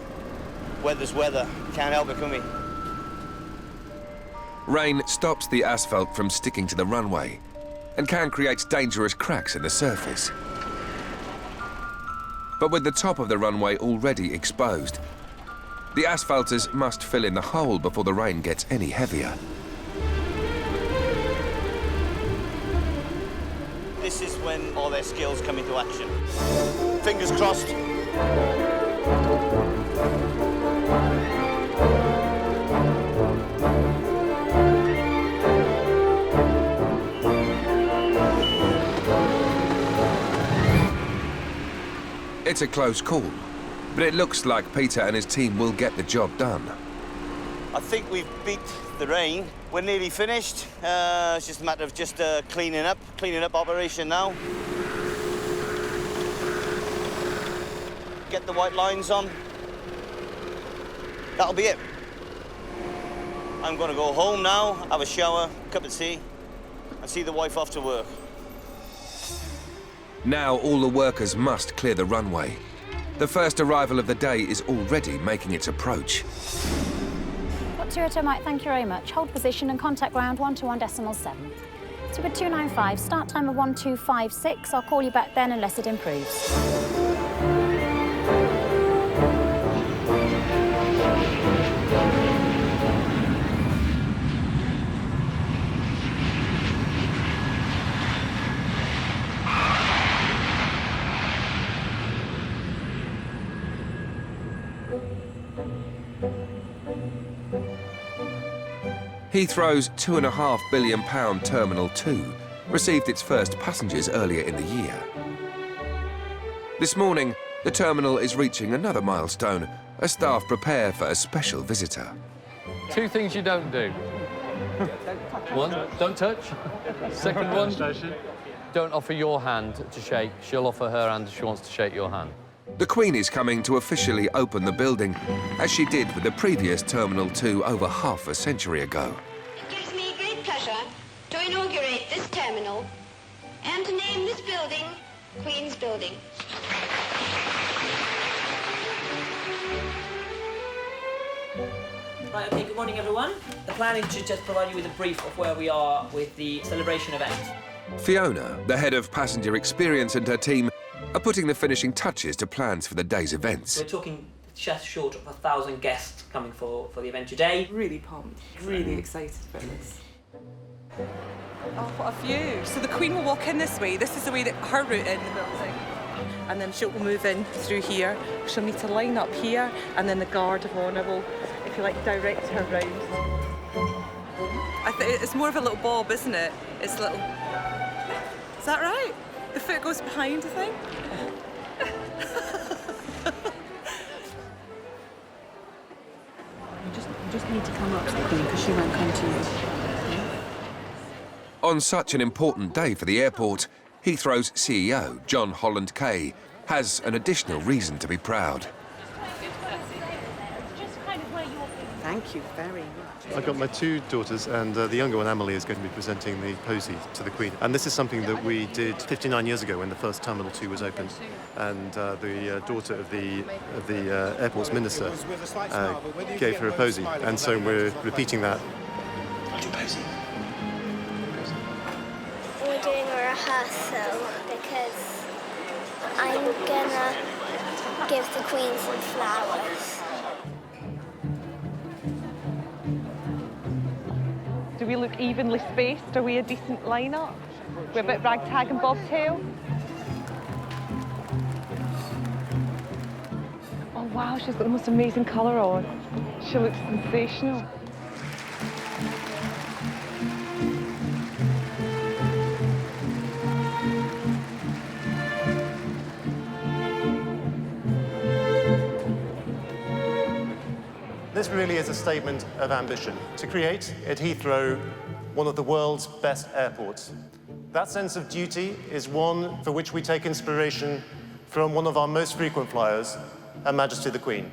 Weather's weather. Can't help it, can we? Rain stops the asphalt from sticking to the runway and can create dangerous cracks in the surface. But with the top of the runway already exposed, the asphalters must fill in the hole before the rain gets any heavier. This is when all their skills come into action. Fingers crossed. It's a close call, but it looks like Peter and his team will get the job done. I think we've beat the rain. We're nearly finished. It's just a matter of cleaning up operation now. Get the white lines on. That'll be it. I'm gonna go home now, have a shower, cup of tea, and see the wife off to work. Now all the workers must clear the runway. The first arrival of the day is already making its approach. Got 2 Mike, thank you very much. Hold position and contact ground 121.7. So with 295, start time of 1256. I'll call you back then unless it improves. Heathrow's £2.5 billion Terminal 2 received its first passengers earlier in the year. This morning, the terminal is reaching another milestone as staff prepare for a special visitor. 2 things you don't do. 1, don't touch. Second one, don't offer your hand to shake. She'll offer her hand if she wants to shake your hand. The Queen is coming to officially open the building, as she did with the previous Terminal 2 over half a century ago. It gives me great pleasure to inaugurate this terminal and to name this building Queen's Building. Right, okay, good morning everyone. The plan is to just provide you with a brief of where we are with the celebration event. Fiona, the head of passenger experience, and her team are putting the finishing touches to plans for the day's events. We're talking just short of 1,000 guests coming for the event today. Really pumped, really excited about this. Oh, what a view. So the Queen will walk in this way. This is the way that her route in the building. and then she'll move in through here. She'll need to line up here, and then the guard of honour will, if you like, direct her round. It's more of a little bob, isn't it? It's a little... Is that right? The foot goes behind, I think. You just need to come up to the Queen because she won't come to you. On such an important day for the airport, Heathrow's CEO, John Holland Kay, has an additional reason to be proud. Thank you very much. I've got my two daughters, and the younger one, Emily, is going to be presenting the posy to the Queen. And this is something that we did 59 years ago when the first Terminal 2 was opened. And the daughter of the airport's minister gave her a posy. And so we're repeating that. We're doing a rehearsal because I'm gonna give the Queen some flowers. Do we look evenly spaced? Are we a decent line-up? We're a bit ragtag and bobtail? Oh wow, she's got the most amazing colour on. She looks sensational. This really is a statement of ambition, to create at Heathrow one of the world's best airports. That sense of duty is one for which we take inspiration from one of our most frequent flyers, Her Majesty the Queen.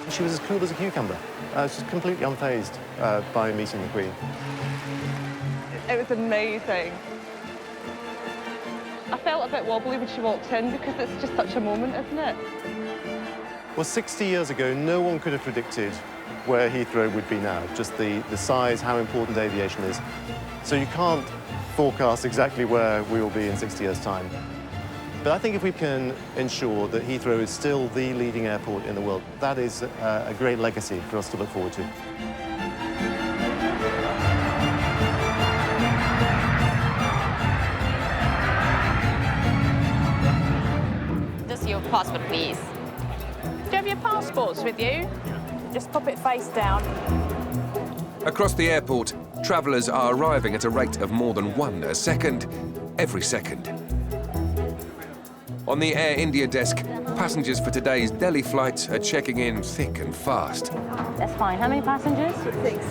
She was as cool as a cucumber. She was completely unfazed by meeting the Queen. It was amazing. I felt a bit wobbly when she walked in because it's just such a moment, isn't it? Well, 60 years ago, no one could have predicted where Heathrow would be now, just the size, how important aviation is. So you can't forecast exactly where we will be in 60 years' time. But I think if we can ensure that Heathrow is still the leading airport in the world, that is a great legacy for us to look forward to. Just your passport, please. Do you have your passports with you? Just pop it face down. Across the airport, travellers are arriving at a rate of more than one a second, every second. On the Air India desk, passengers for today's Delhi flight are checking in thick and fast. That's fine. How many passengers? Six.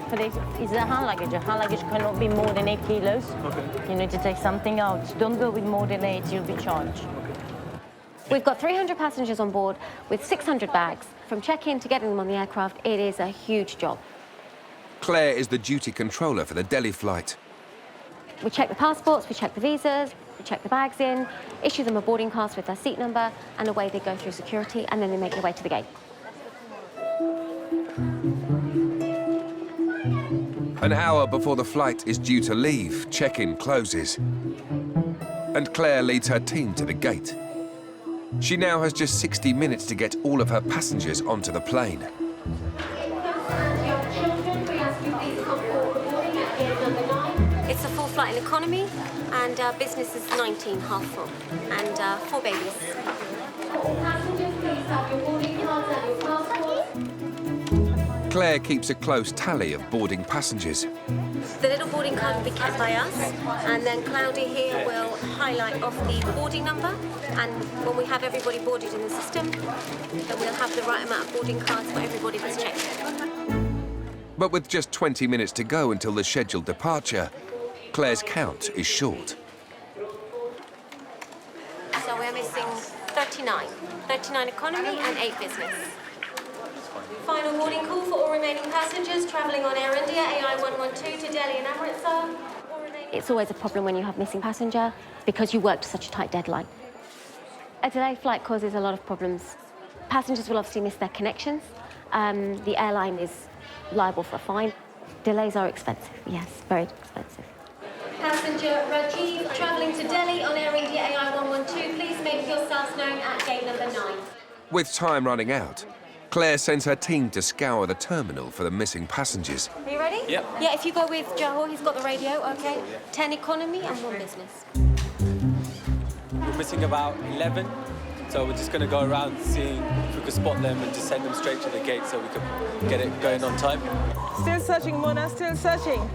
For this, is the hand luggage. Your hand luggage cannot be more than 8 kilos. Okay. You need to take something out. Don't go with more than 8, you'll be charged. We've got 300 passengers on board with 600 bags. From check-in to getting them on the aircraft, it is a huge job. Claire is the duty controller for the Delhi flight. We check the passports, we check the visas, we check the bags in, issue them a boarding pass with their seat number, and away they go through security, and then they make their way to the gate. An hour before the flight is due to leave, check-in closes. And Claire leads her team to the gate. She now has just 60 minutes to get all of her passengers onto the plane. It's a full flight in economy, and business is 19, half full, and 4 babies. Claire keeps a close tally of boarding passengers. The little boarding card will be kept by us, and then Cloudy here will highlight off the boarding number, and when we have everybody boarded in the system, then we'll have the right amount of boarding cards for everybody that's checked. But with just 20 minutes to go until the scheduled departure, Claire's count is short. So we're missing 39. 39 economy and 8 business. Final boarding call for all remaining passengers travelling on Air India AI 112 to Delhi and Amritsar. It's always a problem when you have missing passenger because you work to such a tight deadline. A delayed flight causes a lot of problems. Passengers will obviously miss their connections. The airline is liable for a fine. Delays are expensive, yes, very expensive. Passenger Rajiv travelling to Delhi on Air India AI 112, please make yourselves known at gate number 9. With time running out, Claire sends her team to scour the terminal for the missing passengers. Are you ready? Yep. Yeah, if you go with Johor, he's got the radio, okay? 10 economy and 1 business. We're missing about 11, so we're just going to go around seeing if we can spot them and just send them straight to the gate so we can get it going on time. Still searching, Mona, still searching.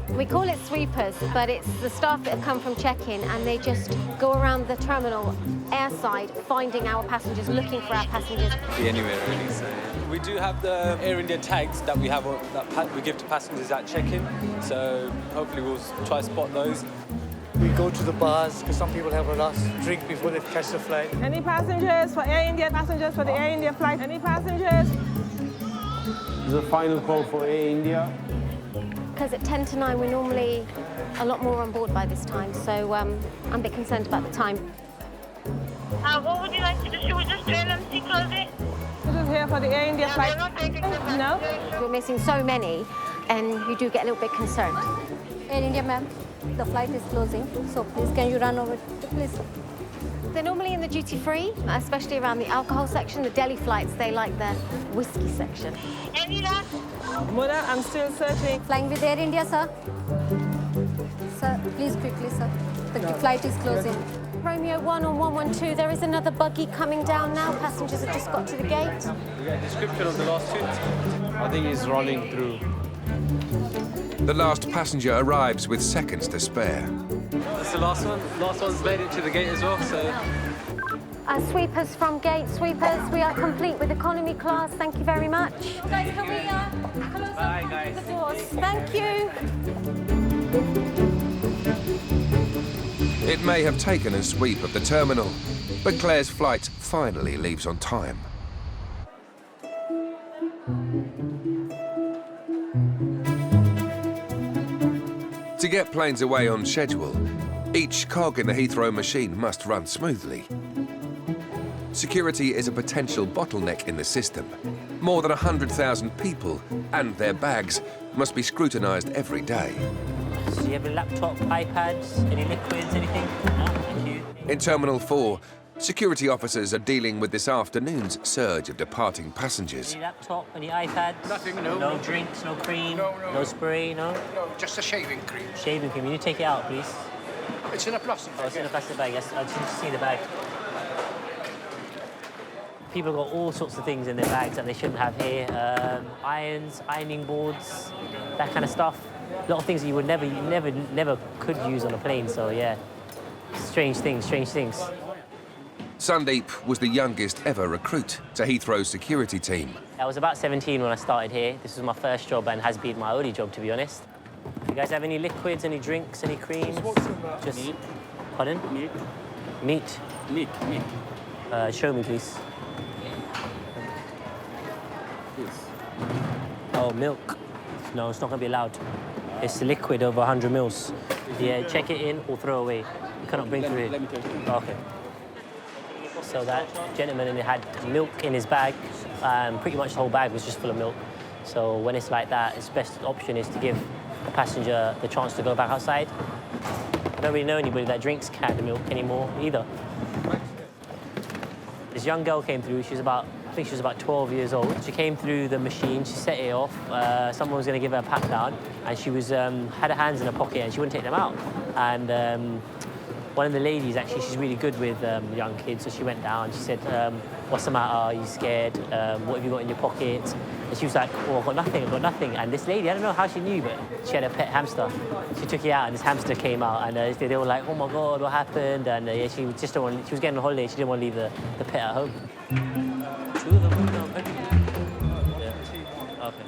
We call it sweepers, but it's the staff that have come from check-in and they just go around the terminal airside, finding our passengers, looking for our passengers. Be anywhere really. So we do have the Air India tags that we have we give to passengers at check-in. So hopefully we'll try to spot those. We go to the bars because some people have a last drink before they catch the flight. Any passengers for Air India? Passengers for the Air India flight? Any passengers? The final call for Air India. Because at 10 to 9, we're normally a lot more on board by this time, so I'm a bit concerned about the time. What would you like to do? Should we just trail and see close it? This is here for the Air India flight. No? We're missing so many, and you do get a little bit concerned. Air India, ma'am, the flight is closing, so please can you run over, please? They're normally in the duty-free, especially around the alcohol section. The Delhi flights, they like the whiskey section. Any last? Mona, I'm still searching. Flying with Air India, sir? Sir, please quickly, sir. The flight is closing. Romeo 1 on 112, there is another buggy coming down now. Passengers have just got to the gate. We got a description of the last two. I think he's rolling through. The last passenger arrives with seconds to spare. That's the last one. Last one's made it to the gate as well, so... Sweepers from gate, sweepers. We are complete with economy class. Thank you very much. Guys, can we close up the doors? Thank you. It may have taken a sweep of the terminal, but Claire's flight finally leaves on time. To get planes away on schedule, each cog in the Heathrow machine must run smoothly. Security is a potential bottleneck in the system. More than 100,000 people and their bags must be scrutinised every day. So you have a laptop, iPads, any liquids, anything? No, thank you. In Terminal 4, security officers are dealing with this afternoon's surge of departing passengers. Any laptop, any iPads? Nothing, no. No drinks, no cream, no spray, no? No, just a shaving cream. Shaving cream. Can you take it out, please? It's in a plastic bag. Oh, it's in a plastic bag, yes. I just need to see the bag. People got all sorts of things in their bags that they shouldn't have here. Irons, ironing boards, that kind of stuff. A lot of things that you would never could use on a plane, so yeah. Strange things, strange things. Sandeep was the youngest ever recruit to Heathrow's security team. I was about 17 when I started here. This was my first job and has been my only job, to be honest. You guys have any liquids, any drinks, any creams? Just meat. Pardon? Meat. Meat? Meat. Show me, please. Oh, milk. No, it's not going to be allowed. It's liquid over 100 mils. Yeah, check it in or throw away. You cannot bring through it. Let me take it. Okay. So that gentleman had milk in his bag. Pretty much the whole bag was just full of milk. So when it's like that, its best option is to give the passenger the chance to go back outside. I don't really know anybody that drinks canned milk anymore either. This young girl came through. I think she was about 12 years old. She came through the machine, she set it off. Someone was going to give her a pat down, and she was had her hands in her pocket and she wouldn't take them out. And one of the ladies, actually, she's really good with young kids, so she went down. She said, "What's the matter? Are you scared? What have you got in your pockets?" And she was like, "Oh, I've got nothing." And this lady, I don't know how she knew, but she had a pet hamster. She took it out, and this hamster came out, and they were like, "Oh my God, what happened?" And yeah, she was getting on holiday. She didn't want to leave the pet at home. Two of them. Yeah. Okay.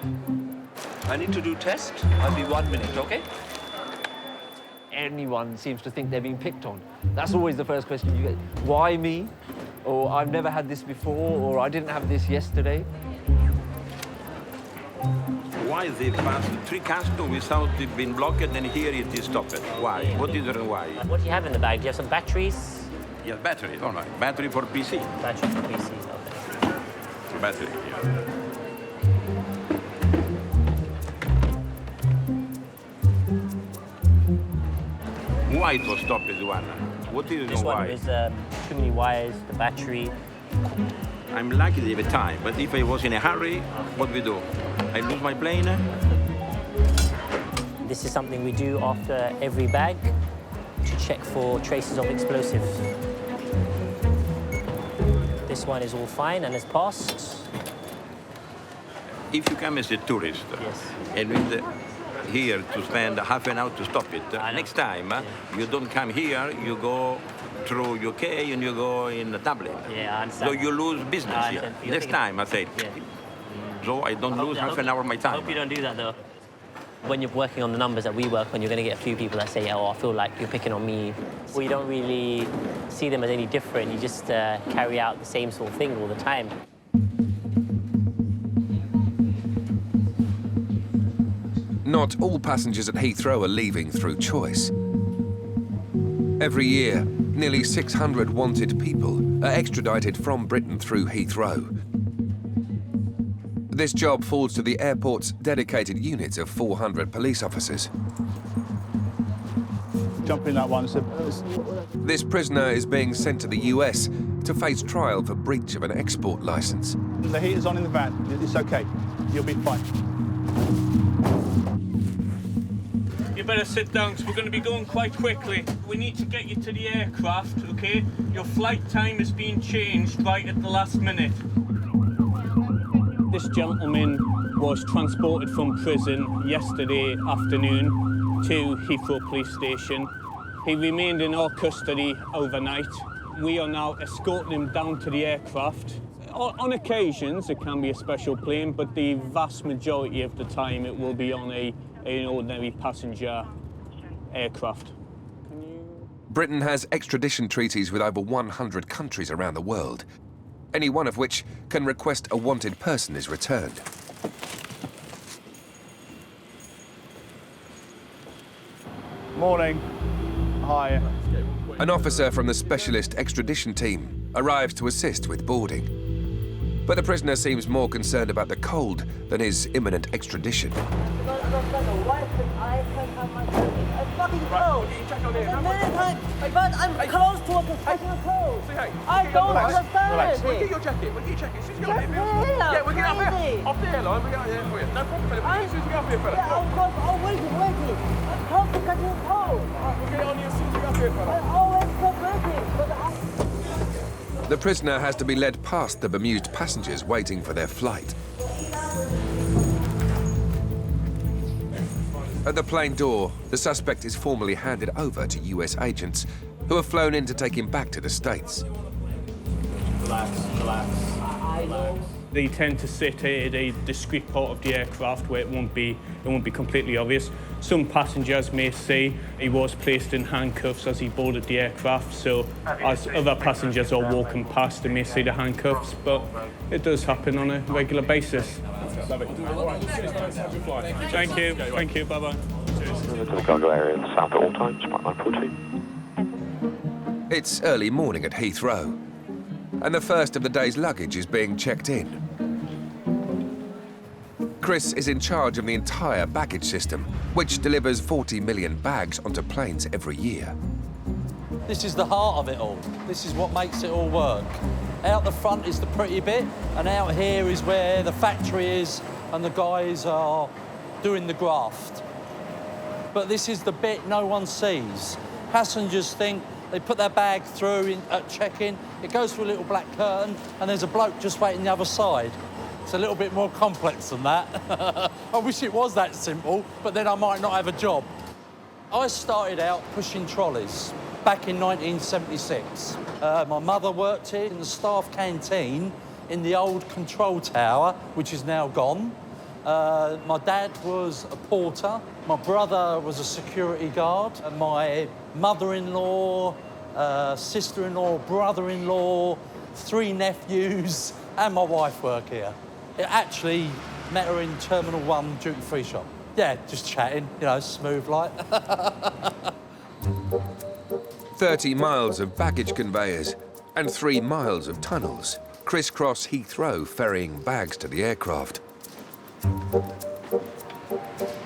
I need to do test. I'll be 1 minute, okay? Anyone seems to think they're being picked on. That's always the first question you get. Why me? Or I've never had this before, or I didn't have this yesterday. why they passed 3 customs without it being blocked, and here it is stopped? Why? What is the why? What do you have in the bag? Do you have some batteries? Yeah, battery, all right. Battery for PC. Battery for PC, okay. Battery, yeah. Why it was stopped, this one? What is This the one why? is too many wires, the battery. I'm lucky they have time, but if I was in a hurry, what we do? I lose my plane? This is something we do after every bag to check for traces of explosives. This one is all fine and has passed. If you come as a tourist, and with here to spend half an hour to stop it, next time you don't come here, you go through UK and you go in Dublin. Yeah, I understand. So you lose business here. Next time, I said. So I don't lose half an hour of my time. I hope you don't do that, though. When you're working on the numbers that we work on, you're going to get a few people that say, oh, I feel like you're picking on me. Well, you don't really see them as any different. You just carry out the same sort of thing all the time. Not all passengers at Heathrow are leaving through choice. Every year, nearly 600 wanted people are extradited from Britain through Heathrow. This job falls to the airport's dedicated unit of 400 police officers. Jump in that one. This prisoner is being sent to the US to face trial for breach of an export license. The heater's on in the van. It's okay. You'll be fine. You better sit down, because we're going to be going quite quickly. We need to get you to the aircraft, OK? Your flight time is being changed right at the last minute. This gentleman was transported from prison yesterday afternoon to Heathrow Police Station. He remained in our custody overnight. We are now escorting him down to the aircraft. On occasions, it can be a special plane, but the vast majority of the time it will be on an ordinary passenger aircraft. Britain has extradition treaties with over 100 countries around the world, any one of which can request a wanted person is returned. Morning. Hi. An officer from the specialist extradition team arrives to assist with boarding. But the prisoner seems more concerned about the cold than his imminent extradition. It's fucking cold. But I'm close to a professional cold. I don't understand. We'll get your jacket. We'll get your jacket. As soon as you get up here, yeah, we'll get up here. Off the airline, we'll get up here for you. No problem, fella. As soon as you get up here, fella. Yeah, of course. Oh, waiting. I'm close to catching cold. We'll get on you as soon as you get up here, fella. I'm always cooperating, but The prisoner has to be led past the bemused passengers waiting for their flight. At the plane door, the suspect is formally handed over to US agents who have flown in to take him back to the States. Relax. They tend to sit at a discreet part of the aircraft where it won't be completely obvious. Some passengers may say he was placed in handcuffs as he boarded the aircraft, so as other passengers are walking past, they may see the handcuffs, but it does happen on a regular basis. Thank you, bye-bye. The cargo area in the south at all times, flight 942. It's early morning at Heathrow, and the first of the day's luggage is being checked in. Chris is in charge of the entire baggage system, which delivers 40 million bags onto planes every year. This is the heart of it all. This is what makes it all work. Out the front is the pretty bit, and out here is where the factory is and the guys are doing the graft. But this is the bit no one sees. Passengers think they put their bag through at check-in, it goes through a little black curtain, and there's a bloke just waiting the other side. It's a little bit more complex than that. I wish it was that simple, but then I might not have a job. I started out pushing trolleys back in 1976. My mother worked here in the staff canteen in the old control tower, which is now gone. My dad was a porter. My brother was a security guard. My mother-in-law, sister-in-law, brother-in-law, 3 nephews, and my wife work here. Actually, Met her in Terminal 1 duty-free shop. Yeah, just chatting, you know, smooth like. 30 miles of baggage conveyors and 3 miles of tunnels crisscross Heathrow, ferrying bags to the aircraft.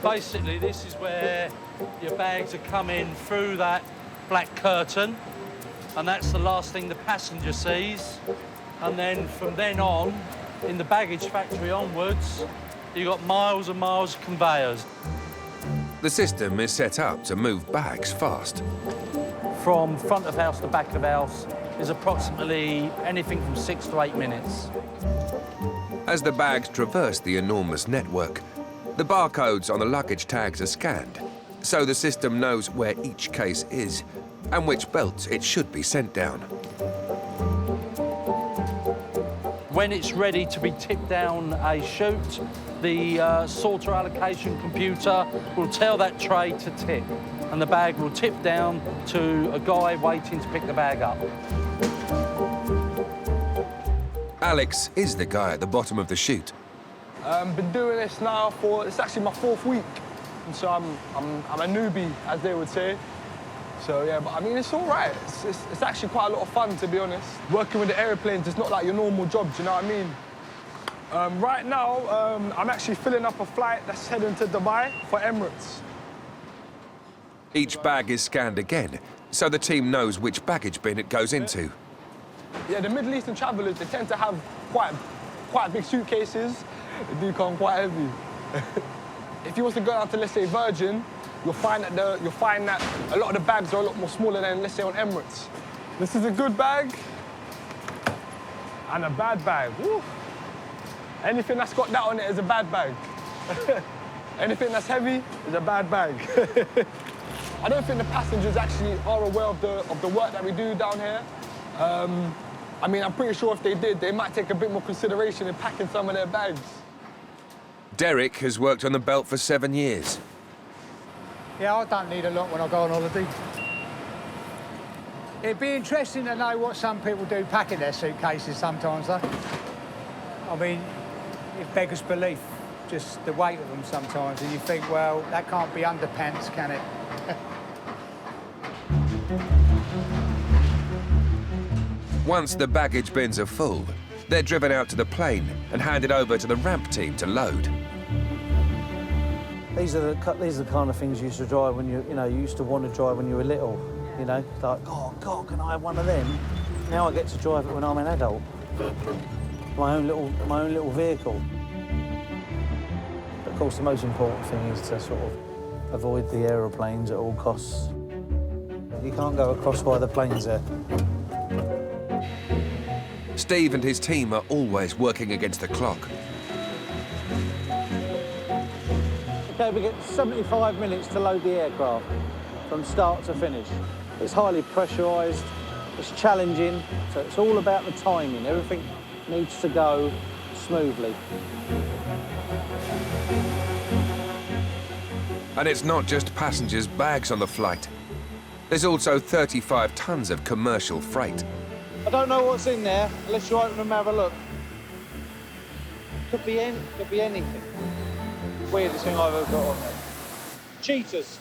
Basically, this is where your bags are coming through that black curtain, and that's the last thing the passenger sees. And then from then on, in the baggage factory onwards, you've got miles and miles of conveyors. The system is set up to move bags fast. From front of house to back of house is approximately anything from 6 to 8 minutes. As the bags traverse the enormous network, the barcodes on the luggage tags are scanned, so the system knows where each case is and which belt it should be sent down. When it's ready to be tipped down a chute, the sorter allocation computer will tell that tray to tip, and the bag will tip down to a guy waiting to pick the bag up. Alex is the guy at the bottom of the chute. Been doing this now it's actually my 4th week. And so I'm a newbie, as they would say. So yeah, but I mean, it's all right. It's actually quite a lot of fun, to be honest. Working with the airplanes, it's not like your normal job, do you know what I mean? Right now, I'm actually filling up a flight that's heading to Dubai for Emirates. Each bag is scanned again, so the team knows which baggage bin it goes into. Yeah, the Middle Eastern travellers, they tend to have quite big suitcases. They do come quite heavy. If you was to go down to, let's say, Virgin, you'll find that a lot of the bags are a lot more smaller than, let's say, on Emirates. This is a good bag and a bad bag. Woo. Anything that's got that on it is a bad bag. Anything that's heavy is a bad bag. I don't think the passengers actually are aware of the work that we do down here. I mean, I'm pretty sure if they did, they might take a bit more consideration in packing some of their bags. Derek has worked on the belt for 7 years. Yeah, I don't need a lot when I go on holiday. It'd be interesting to know what some people do packing their suitcases sometimes, though. I mean, it beggars belief, just the weight of them sometimes, and you think, well, that can't be underpants, can it? Once the baggage bins are full, they're driven out to the plane and handed over to the ramp team to load. These are the kind of things you used to drive when you used to want to drive when you were little. You know, like, oh God, can I have one of them? Now I get to drive it when I'm an adult. My own little vehicle. Of course, the most important thing is to sort of avoid the aeroplanes at all costs. You can't go across while the plane's there. Steve and his team are always working against the clock. OK, we get 75 minutes to load the aircraft from start to finish. It's highly pressurised, it's challenging, so it's all about the timing. Everything needs to go smoothly. And it's not just passengers' bags on the flight. There's also 35 tons of commercial freight. I don't know what's in there unless you open them and have a look. Could be anything. Weirdest thing I've ever got on there. Cheetahs.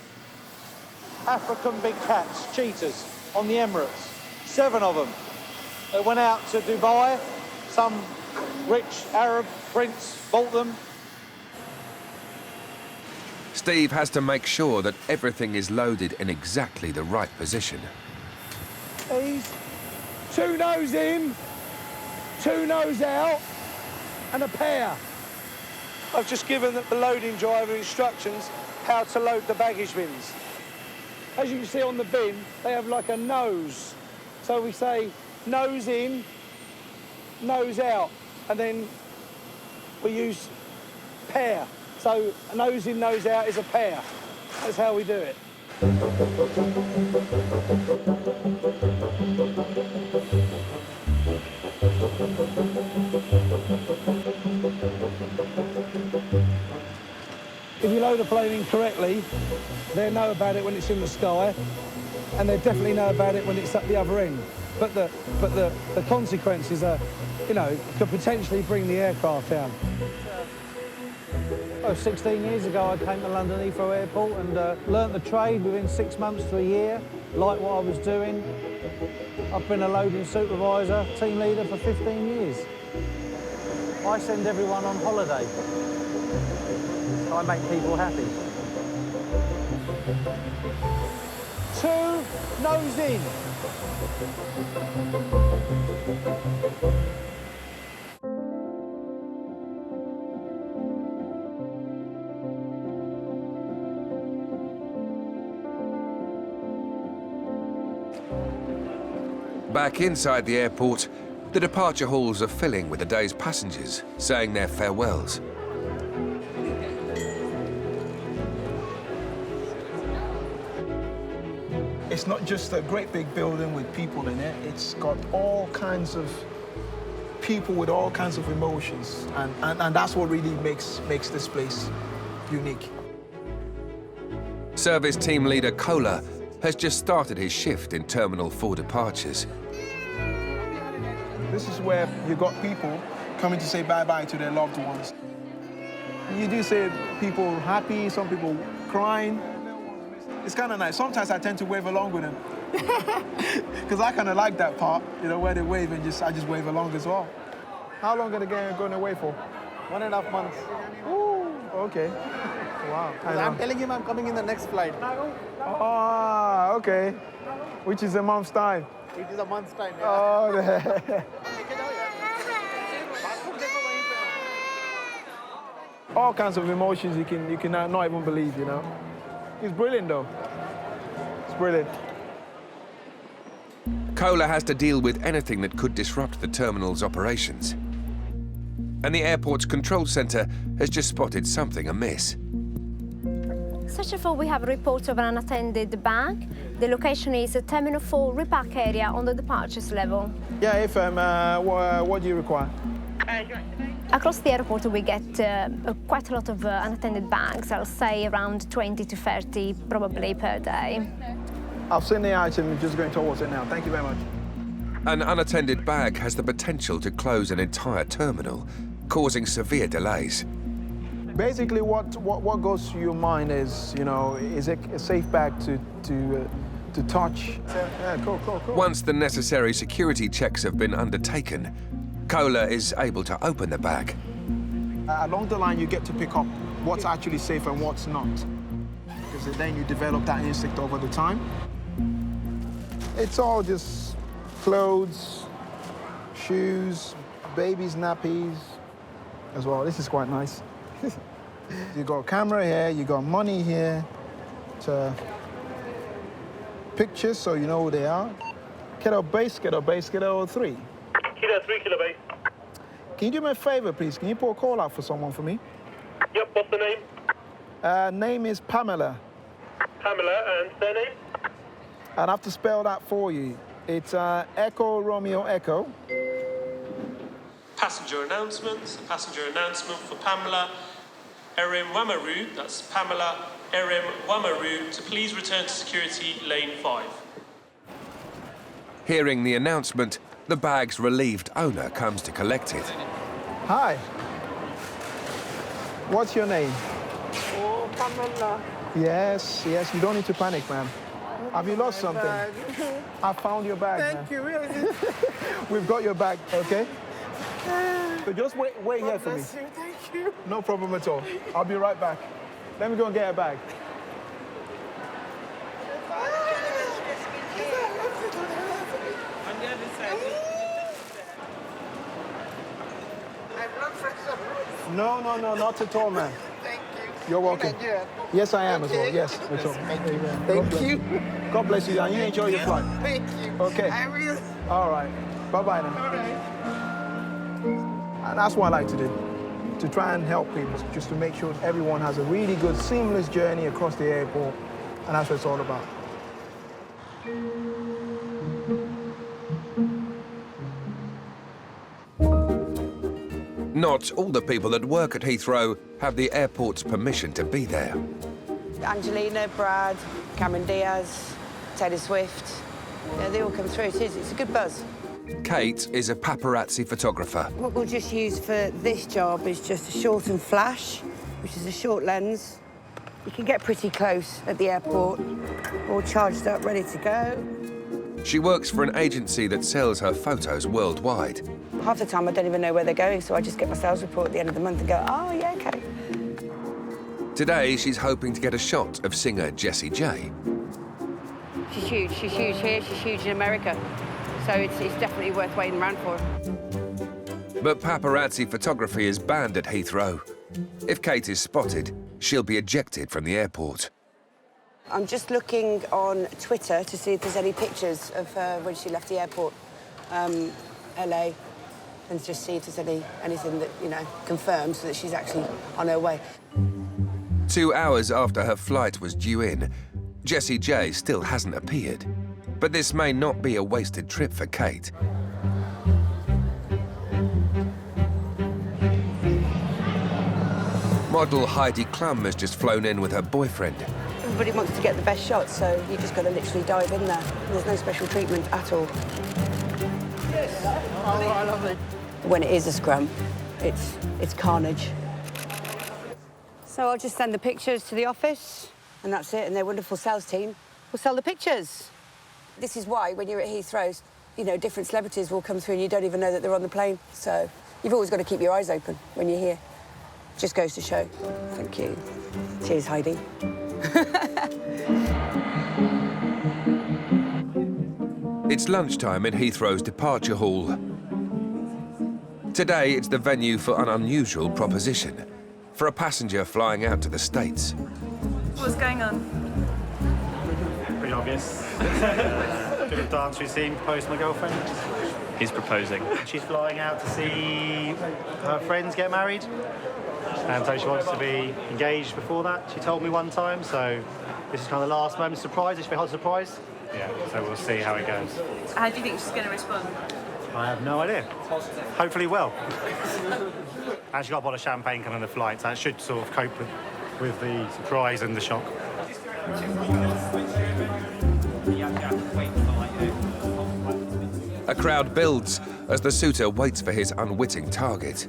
African big cats, cheetahs, on the Emirates. 7 of them. They went out to Dubai. Some rich Arab prince bought them. Steve has to make sure that everything is loaded in exactly the right position. These 2 nose in, 2 nose out, and a pair. I've just given the loading driver instructions how to load the baggage bins. As you can see on the bin, they have like a nose. So we say nose in, nose out, and then we use pair. So a nose in, nose out is a pair. That's how we do it. If you load a plane in correctly, they know about it when it's in the sky, and they definitely know about it when it's at the other end. But the consequences are, you know, could potentially bring the aircraft down. Oh, 16 years ago I came to London Heathrow Airport and learnt the trade within 6 months to a year, liked what I was doing. I've been a loading supervisor, team leader for 15 years. I send everyone on holiday. I make people happy. 2 nose in. Back inside the airport, the departure halls are filling with the day's passengers, saying their farewells. It's not just a great big building with people in it, it's got all kinds of people with all kinds of emotions, and that's what really makes this place unique. Service team leader Kola has just started his shift in Terminal 4 departures. This is where you got people coming to say bye-bye to their loved ones. You do see people happy, some people crying. It's kind of nice. Sometimes I tend to wave along with them. Because I kind of like that part, you know, where they wave and I just wave along as well. How long are they going away for? 1.5 months. Ooh, okay. Wow. I'm telling him I'm coming in the next flight. Ah, okay. Which is a month's time. It is a month's time. Yeah. Oh, all kinds of emotions you can not even believe, you know. It's brilliant, though. It's brilliant. Kola has to deal with anything that could disrupt the terminal's operations. And the airport's control centre has just spotted something amiss. Section 4, we have a report of an unattended bag. The location is Terminal 4 repack area on the departures level. Yeah, what do you require? Across the airport, we get quite a lot of unattended bags. I'll say around 20 to 30, probably per day. I've seen the item, just going towards it now. Thank you very much. An unattended bag has the potential to close an entire terminal, causing severe delays. Basically, what goes through your mind is, you know, is it a safe bag to touch? Yeah, cool. Once the necessary security checks have been undertaken, Kola is able to open the bag. Along the line, you get to pick up what's actually safe and what's not, because then you develop that instinct over the time. It's all just clothes, shoes, babies' nappies as well. This is quite nice. You got a camera here, you got money here, pictures so you know who they are. Kilo base, kilo 3. Kilo 3, kilo base. Can you do me a favor, please? Can you put a call out for someone for me? Yep, what's the name? Name is Pamela. Pamela, and surname? I'd have to spell that for you. It's Echo Romeo Echo. Passenger announcements. A passenger announcement for Pamela Erim Wamaru. That's Pamela Erim Wamaru to please return to security lane 5. Hearing the announcement, the bag's relieved owner comes to collect it. Hi. What's your name? Oh, Pamela. Yes, you don't need to panic, ma'am. Have you lost something? Bag. I found your bag, Thank you, where is it? We've got your bag, okay? So just wait here for me. Bless you, thank you. No problem at all. I'll be right back. Let me go and get a bag. On the other side. I'm not fresh. No, not at all, man. Thank you. You're welcome. Nigerian? Yes, I am as well. Yes, Yes, at all. thank you. God bless you, and you enjoy your flight. Thank you. Okay. I will. All right. Bye-bye now. All right. And that's what I like to do, to try and help people, just to make sure everyone has a really good, seamless journey across the airport, and that's what it's all about. Not all the people that work at Heathrow have the airport's permission to be there. Angelina, Brad, Cameron Diaz, Taylor Swift. Yeah, they all come through. It's a good buzz. Kate is a paparazzi photographer. What we'll just use for this job is just a short and flash. which is a short lens. You can get pretty close at the airport, all charged up, ready to go. She works for an agency that sells her photos worldwide. Half the time I don't even know where they're going, so I just get my sales report at the end of the month and go, oh, yeah, OK. Today, she's hoping to get a shot of singer Jessie J. She's huge here, she's huge in America. So it's definitely worth waiting around for. But paparazzi photography is banned at Heathrow. If Kate is spotted, she'll be ejected from the airport. I'm just looking on Twitter to see if there's any pictures of her when she left the airport, LA, and just see if there's anything that, you know, confirms that she's actually on her way. 2 hours after her flight was due in, Jessie J still hasn't appeared. But this may not be a wasted trip for Kate. Model Heidi Klum has just flown in with her boyfriend. Everybody wants to get the best shot, so you just got to literally dive in there. There's no special treatment at all. Oh, lovely. When it is a scrum, it's carnage. So I'll just send the pictures to the office, and that's it, and their wonderful sales team will sell the pictures. This is why, when you're at Heathrow, you know, different celebrities will come through and you don't even know that they're on the plane. So you've always got to keep your eyes open when you're here. Just goes to show. Thank you. Cheers, Heidi. It's lunchtime in Heathrow's departure hall. Today, it's the venue for an unusual proposition, for a passenger flying out to the States. What's going on? Pretty obvious. Bit of dance routine, propose to my girlfriend. He's proposing. She's flying out to see her friends get married. And so she wants to be engaged before that, she told me one time, so this is kind of the last moment surprise. It's a hot surprise. Yeah, so we'll see how it goes. How do you think she's going to respond? I have no idea. Hopefully well. And she got a bottle of champagne coming on the flight, so that should sort of cope with the surprise and the shock. A crowd builds as the suitor waits for his unwitting target.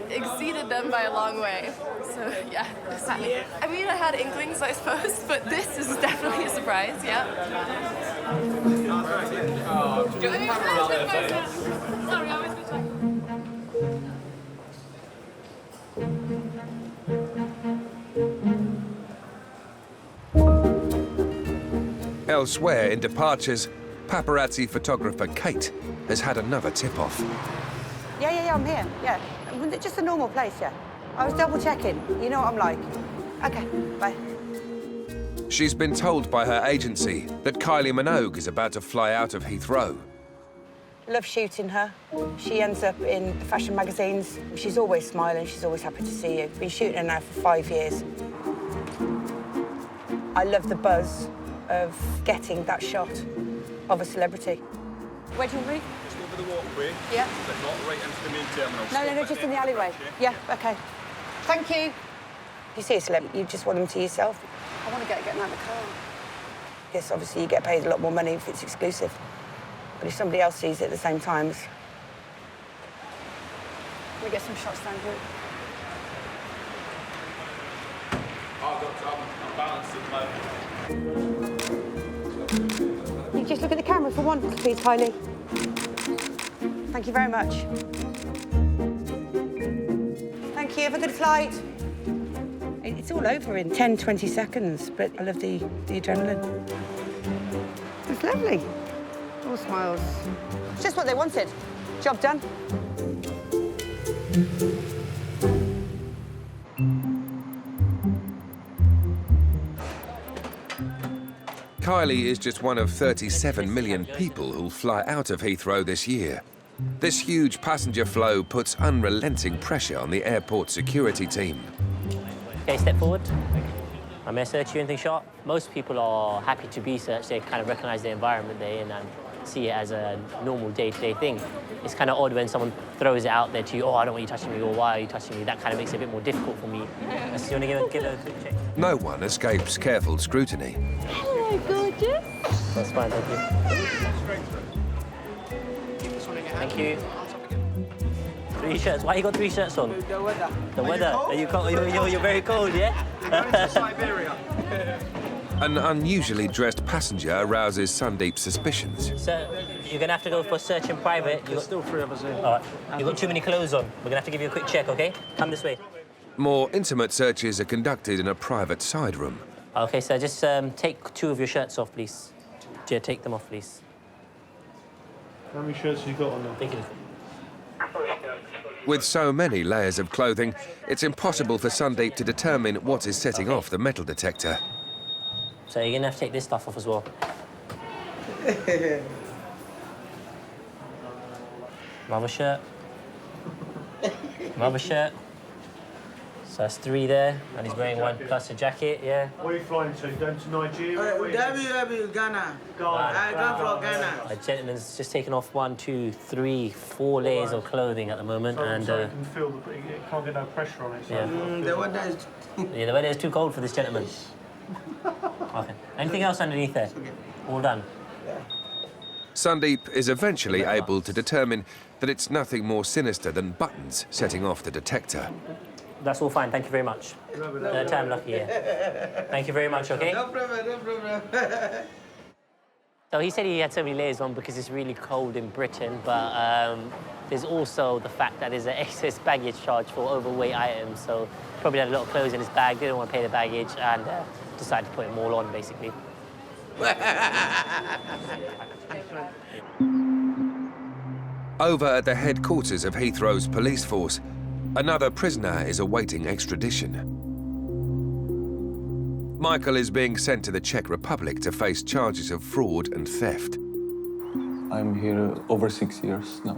Exceeded them by a long way. So, yeah, exactly. I mean, I had inklings, I suppose, but this is definitely a surprise, yeah. Sorry, I was Elsewhere in departures, paparazzi photographer Kate has had another tip-off. Yeah, I'm here, yeah. Just a normal place, yeah. I was double-checking. You know what I'm like. OK, bye. She's been told by her agency that Kylie Minogue is about to fly out of Heathrow. Love shooting her. She ends up in fashion magazines. She's always smiling, she's always happy to see you. Been shooting her now for 5 years. I love the buzz of getting that shot of a celebrity. Where do you want me? Just over the walkway. Yeah. But not right into the main terminal. No, just in the alleyway. Yeah, OK. Thank you. You see a celebrity, you just want them to yourself. I want to get them out of the car. Yes, obviously you get paid a lot more money if it's exclusive. But if somebody else sees it at the same time, Let me get some shots down here. I'm balanced at the moment. You just look at the camera for once, please, Kylie. Thank you very much. Thank you. Have a good flight. It's all over in 10, 20 seconds, but I love the adrenaline. It's lovely. All smiles. It's just what they wanted. Job done. Kylie is just one of 37 million people who'll fly out of Heathrow this year. This huge passenger flow puts unrelenting pressure on the airport security team. Okay, step forward. I may search you, anything sharp? Most people are happy to be searched. They kind of recognise the environment they're in and see it as a normal day-to-day thing. It's kind of odd when someone throws it out there to you, oh, I don't want you touching me, or why are you touching me? That kind of makes it a bit more difficult for me. So you want to give it a quick check? No one escapes careful scrutiny. Hello, gorgeous. That's fine, thank you. Thank you. 3 shirts. Why you got 3 shirts on? The weather. The weather. Are you cold? You're very cold, yeah? Going to Siberia. An unusually dressed passenger arouses Sandeep's suspicions. So you're gonna have to go for search in private. There's still 3 of us here. All right. You've got too many clothes on. We're gonna have to give you a quick check, okay? Come this way. More intimate searches are conducted in a private side room. Okay, so just take 2 of your shirts off, please. Yeah, take them off, please. How many shirts have you got on there? Thank you. With so many layers of clothing, it's impossible for Sandeep to determine what is setting off the metal detector. So you're gonna have to take this stuff off as well. Another shirt. Another shirt. So that's 3 there, and he's wearing 1 plus a jacket, yeah? Where are you flying to? Going to Nigeria? Ghana. Ghana. I come from Ghana. A gentleman's just taken off 1, 2, 3, 4 layers of clothing at the moment, and So you can feel it can't get no pressure on it. So yeah. The weather is... Yeah, the weather is too cold for this gentleman. Okay. Anything else underneath there? All done. Sandeep is eventually able to determine that it's nothing more sinister than buttons setting off the detector. That's all fine. Thank you very much. Third time lucky, yeah. Thank you very much, okay? No problem, no problem. So he said he had so many layers on because it's really cold in Britain, but there's also the fact that there's an excess baggage charge for overweight items, so probably had a lot of clothes in his bag, didn't want to pay the baggage, and decided to put them all on, basically. Over at the headquarters of Heathrow's police force, another prisoner is awaiting extradition. Michael is being sent to the Czech Republic to face charges of fraud and theft. I'm here over 6 years now.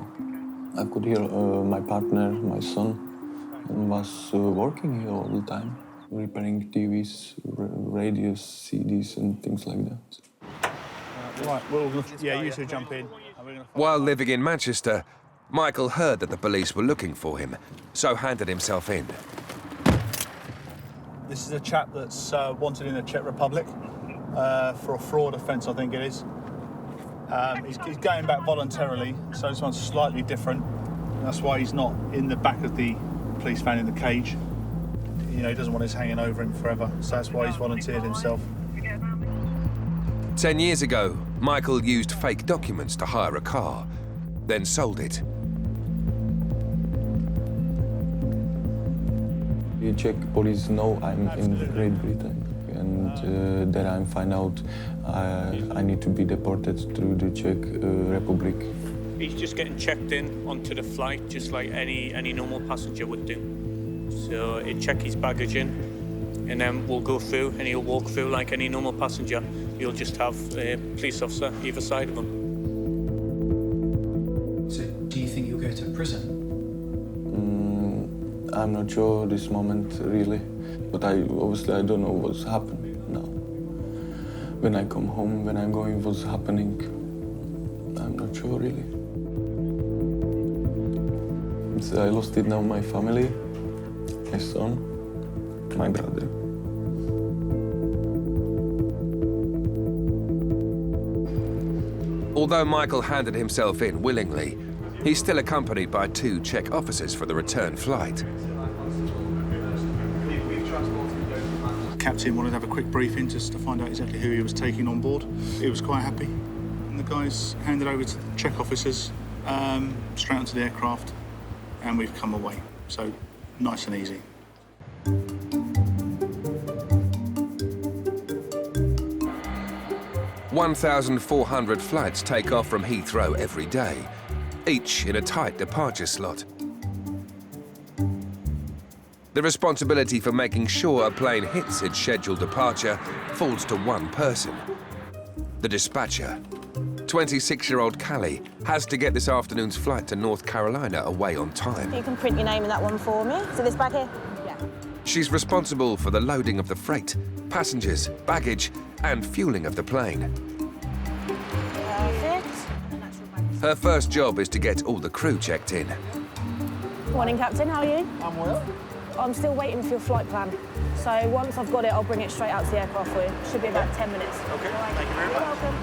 I could hear my partner, my son, and was working here all the time, repairing TVs, radios, CDs, and things like that. Right, yeah, you two jump in. While living in Manchester, Michael heard that the police were looking for him, so handed himself in. This is a chap that's wanted in the Czech Republic for a fraud offence, I think it is. He's going back voluntarily, so this one's slightly different. That's why he's not in the back of the police van in the cage. You know, he doesn't want us hanging over him forever, so that's why he's volunteered himself. 10 years ago, Michael used fake documents to hire a car, then sold it. The Czech police know I'm in Great Britain, and that I find out I need to be deported to the Czech Republic. He's just getting checked in onto the flight, just like any normal passenger would do. So he'd check his baggage in, and then we'll go through, and he'll walk through like any normal passenger. You'll just have a police officer either side of him. So, do you think you'll go to prison? I'm not sure this moment, really. But obviously I don't know what's happening now. When I come home, when I'm going, what's happening, I'm not sure, really. So I lost it now, my family, my son, my brother. Although Michael handed himself in willingly, He's still accompanied by 2 Czech officers for the return flight. Captain wanted to have a quick briefing just to find out exactly who he was taking on board. He was quite happy. And the guys handed over to the Czech officers, straight onto the aircraft, and we've come away. So, nice and easy. "1,400 flights take off from Heathrow every day, each in a tight departure slot. The responsibility for making sure a plane hits its scheduled departure falls to one person, the dispatcher. 26-year-old Callie has to get this afternoon's flight to North Carolina away on time. You can print your name in that one for me. So this bag here? Yeah. She's responsible for the loading of the freight, passengers, baggage, and fueling of the plane. Perfect. Her first job is to get all the crew checked in. Morning, Captain. How are you? I'm well. I'm still waiting for your flight plan. So once I've got it, I'll bring it straight out to the aircraft for you. Should be about 10 minutes. Okay, thank you very much. You're welcome.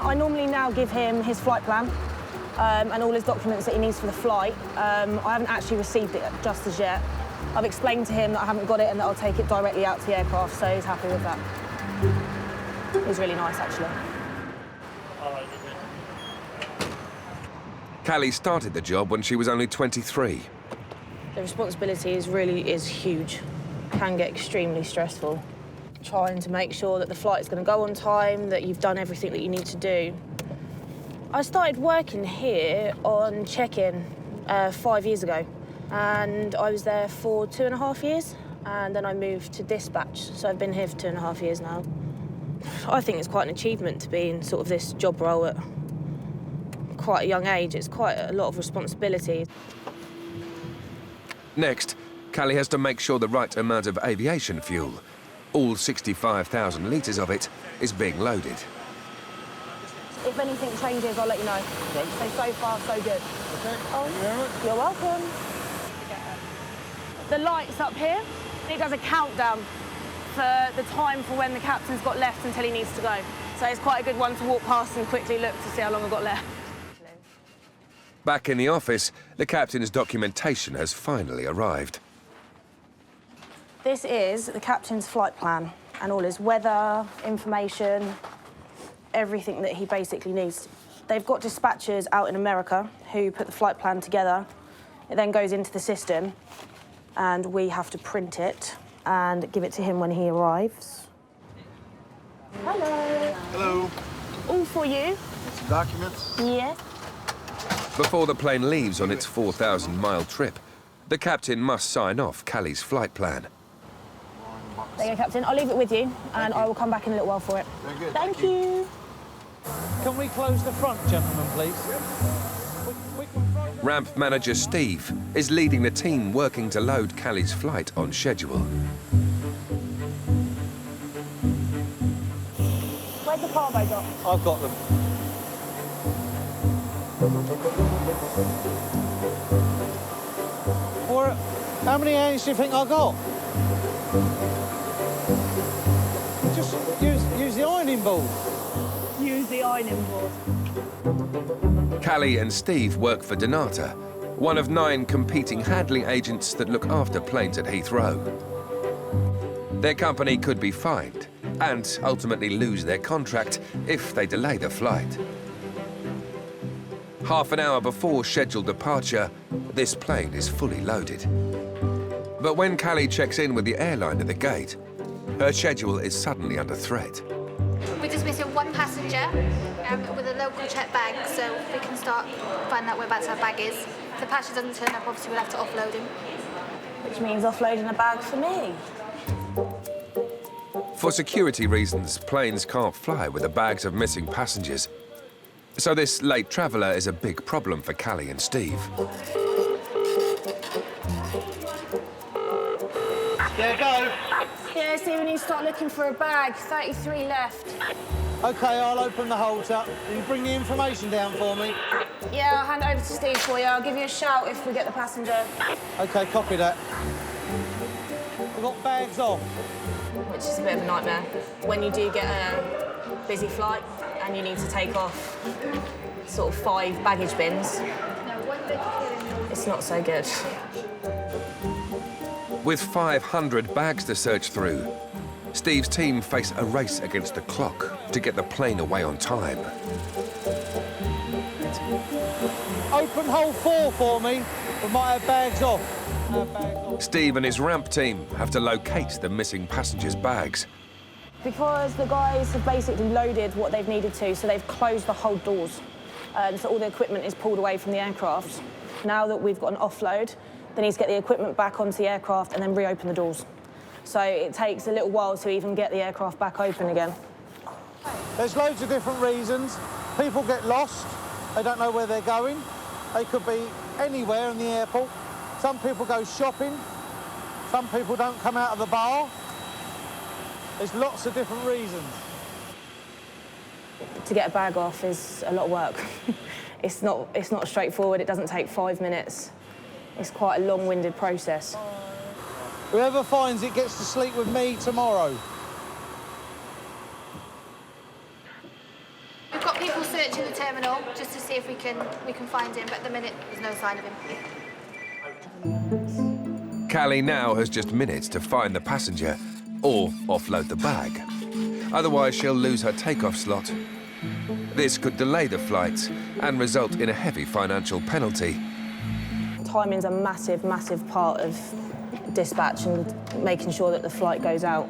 I normally now give him his flight plan and all his documents that he needs for the flight. I haven't actually received it just as yet. I've explained to him that I haven't got it and that I'll take it directly out to the aircraft, so he's happy with that. He's really nice, actually. Callie started the job when she was only 23. The responsibility is huge. Can get extremely stressful. Trying to make sure that the flight's going to go on time, that you've done everything that you need to do. I started working here on check-in 5 years ago, and I was there for 2.5 years, and then I moved to dispatch, so I've been here for 2.5 years now. I think it's quite an achievement to be in sort of this job role at quite a young age. It's quite a lot of responsibility. Next, Callie has to make sure the right amount of aviation fuel, all 65,000 litres of it, is being loaded. If anything changes, I'll let you know. Okay. So far, so good. Okay. Oh, you're welcome. The light's up here. It does a countdown for the time for when the captain's got left until he needs to go. So it's quite a good one to walk past and quickly look to see how long I've got left. Back in the office, the captain's documentation has finally arrived. This is the captain's flight plan and all his weather, information, everything that he basically needs. They've got dispatchers out in America who put the flight plan together. It then goes into the system and we have to print it and give it to him when he arrives. Hello. Hello. All for you. Some documents? Yes. Before the plane leaves on its 4,000-mile trip, the captain must sign off Callie's flight plan. There you go, Captain. I'll leave it with you, and I will come back in a little while for it. Very good. Thank you. Can we close the front, gentlemen, please? Ramp manager Steve is leading the team working to load Callie's flight on schedule. Where's the cargo got? I've got them. Or how many hands do you think I got? Just use the ironing board. Use the ironing board. Callie and Steve work for Donata, one of 9 competing handling agents that look after planes at Heathrow. Their company could be fined and ultimately lose their contract if they delay the flight. Half an hour before scheduled departure, this plane is fully loaded. But when Callie checks in with the airline at the gate, her schedule is suddenly under threat. We're just missing one passenger with a local check bag, so we can start finding out whereabouts our bag is. If the passenger doesn't turn up, obviously we'll have to offload him. Which means offloading a bag for me. For security reasons, planes can't fly with the bags of missing passengers. So this late traveller is a big problem for Callie and Steve. Yeah, go. Yeah, Steve, we need to start looking for a bag. 33 left. OK, I'll open the holds up. Will you bring the information down for me? Yeah, I'll hand it over to Steve for you. I'll give you a shout if we get the passenger. OK, copy that. We've got bags off. Which is a bit of a nightmare. When you do get a busy flight and you need to take off sort of 5 baggage bins, It's not so good. With 500 bags to search through, Steve's team face a race against the clock to get the plane away on time. Open hole 4 for me. We might have bags off. Steve and his ramp team have to locate the missing passengers' bags. Because the guys have basically loaded what they've needed to, so they've closed the whole doors. So all the equipment is pulled away from the aircraft. Now that we've got an offload, they need to get the equipment back onto the aircraft and then reopen the doors. So it takes a little while to even get the aircraft back open again. There's loads of different reasons. People get lost. They don't know where they're going. They could be anywhere in the airport. Some people go shopping. Some people don't come out of the bar. There's lots of different reasons. To get a bag off is a lot of work. It's not straightforward. It doesn't take 5 minutes. It's quite a long-winded process. Whoever finds it gets to sleep with me tomorrow. We've got people searching the terminal just to see if we can find him, but at the minute there's no sign of him. Callie now has just minutes to find the passenger or offload the bag. Otherwise, she'll lose her takeoff slot. This could delay the flight and result in a heavy financial penalty. Timing's a massive, massive part of dispatch and making sure that the flight goes out.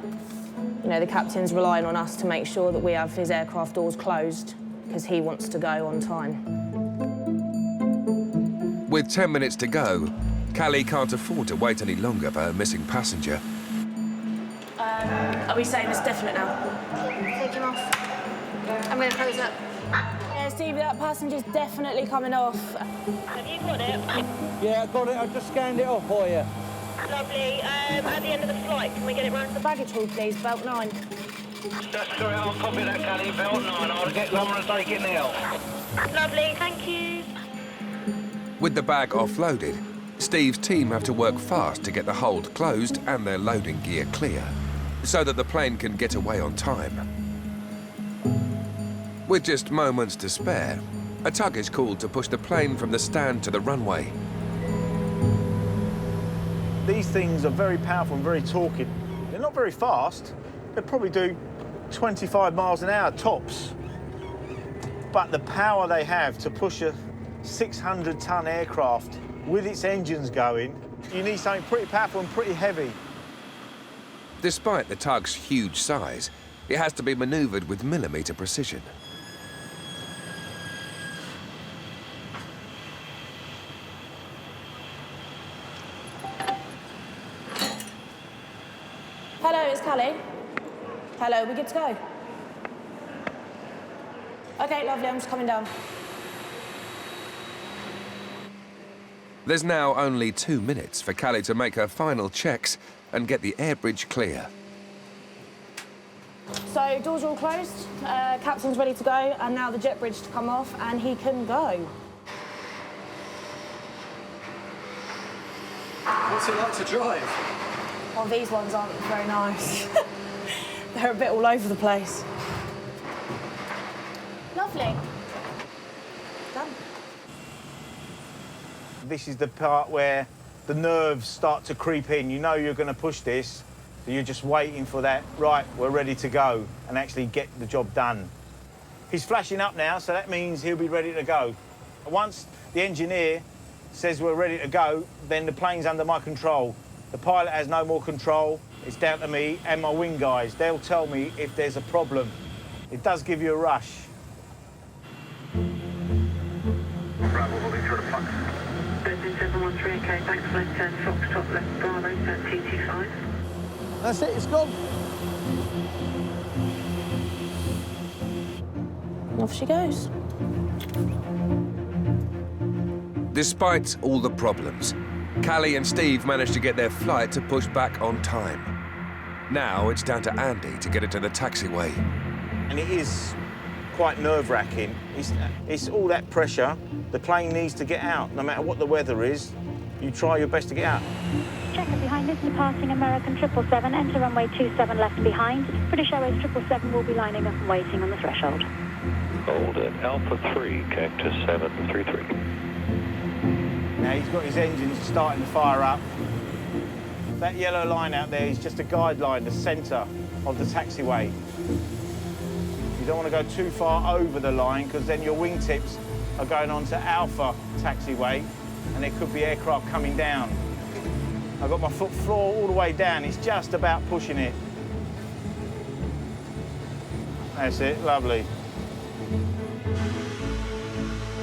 You know, the captain's relying on us to make sure that we have his aircraft doors closed because he wants to go on time. With 10 minutes to go, Callie can't afford to wait any longer for her missing passenger. Are we saying it's definite now? Take him off. I'm going to close up. Yeah, Steve, that passenger's definitely coming off. Have you got it? Yeah, I got it. I just scanned it off for you. Lovely. At the end of the flight, can we get it round to The baggage hall, please, belt 9. That's correct. I'll copy that, Callie. Belt 9. I'll get someone to take it now. Lovely, thank you. With the bag offloaded, Steve's team have to work fast to get the hold closed and their loading gear clear, so that the plane can get away on time. With just moments to spare, a tug is called to push the plane from the stand to the runway. These things are very powerful and very torquey. They're not very fast. They probably do 25 miles an hour tops. But the power they have to push a 600-ton aircraft with its engines going, you need something pretty powerful and pretty heavy. Despite the tug's huge size, it has to be manoeuvred with millimetre precision. Hello, it's Callie. Hello, we good to go? OK, lovely, I'm just coming down. There's now only 2 minutes for Callie to make her final checks and get the air bridge clear. So, doors are all closed, captain's ready to go, and now the jet bridge to come off, and he can go. What's it like to drive? Well, these ones aren't very nice. They're a bit all over the place. Lovely. Done. This is the part where the nerves start to creep in. You know you're going to push this, so you're just waiting for that, right, we're ready to go, and actually get the job done. He's flashing up now, so that means he'll be ready to go. Once the engineer says we're ready to go, then the plane's under my control. The pilot has no more control. It's down to me and my wing guys. They'll tell me if there's a problem. It does give you a rush. Bravo, holding short of flux. 13713, okay, thanks, left 10, Foxtrot, left Bravo, TT5. That's it, it's gone. Off she goes. Despite all the problems, Callie and Steve managed to get their flight to push back on time. Now it's down to Andy to get it to the taxiway. And it is quite nerve-wracking. It's all that pressure. The plane needs to get out. No matter what the weather is, you try your best to get out. Checker behind us, departing American 777, enter runway 27 left behind. British Airways 777 will be lining up and waiting on the threshold. Hold at Alpha 3, cactus 733. Now he's got his engines starting to fire up. That yellow line out there is just a guideline, the centre of the taxiway. You don't want to go too far over the line because then your wingtips are going on to Alpha taxiway and there could be aircraft coming down. I've got my foot floor all the way down. It's just about pushing it. That's it, lovely.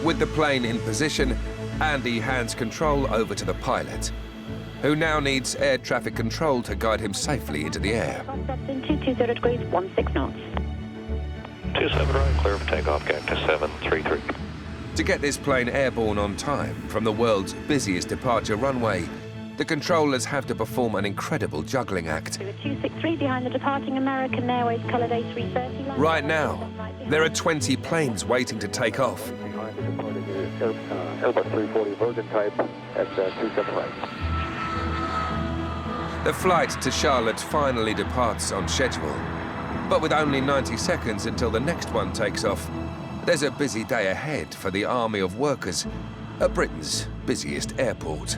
With the plane in position, Andy hands control over to the pilot, who now needs air traffic control to guide him safely into the air. Concept in 220 degrees, 16 knots. 27 right, clear for takeoff, cactus 733. To get this plane airborne on time from the world's busiest departure runway, the controllers have to perform an incredible juggling act. 263 behind the departing American Airways coloured A330 line. Right now, there are 20 planes waiting to take off. Airbus 340 Virgin type at 27 right. The flight to Charlotte finally departs on schedule. But with only 90 seconds until the next one takes off, there's a busy day ahead for the army of workers at Britain's busiest airport.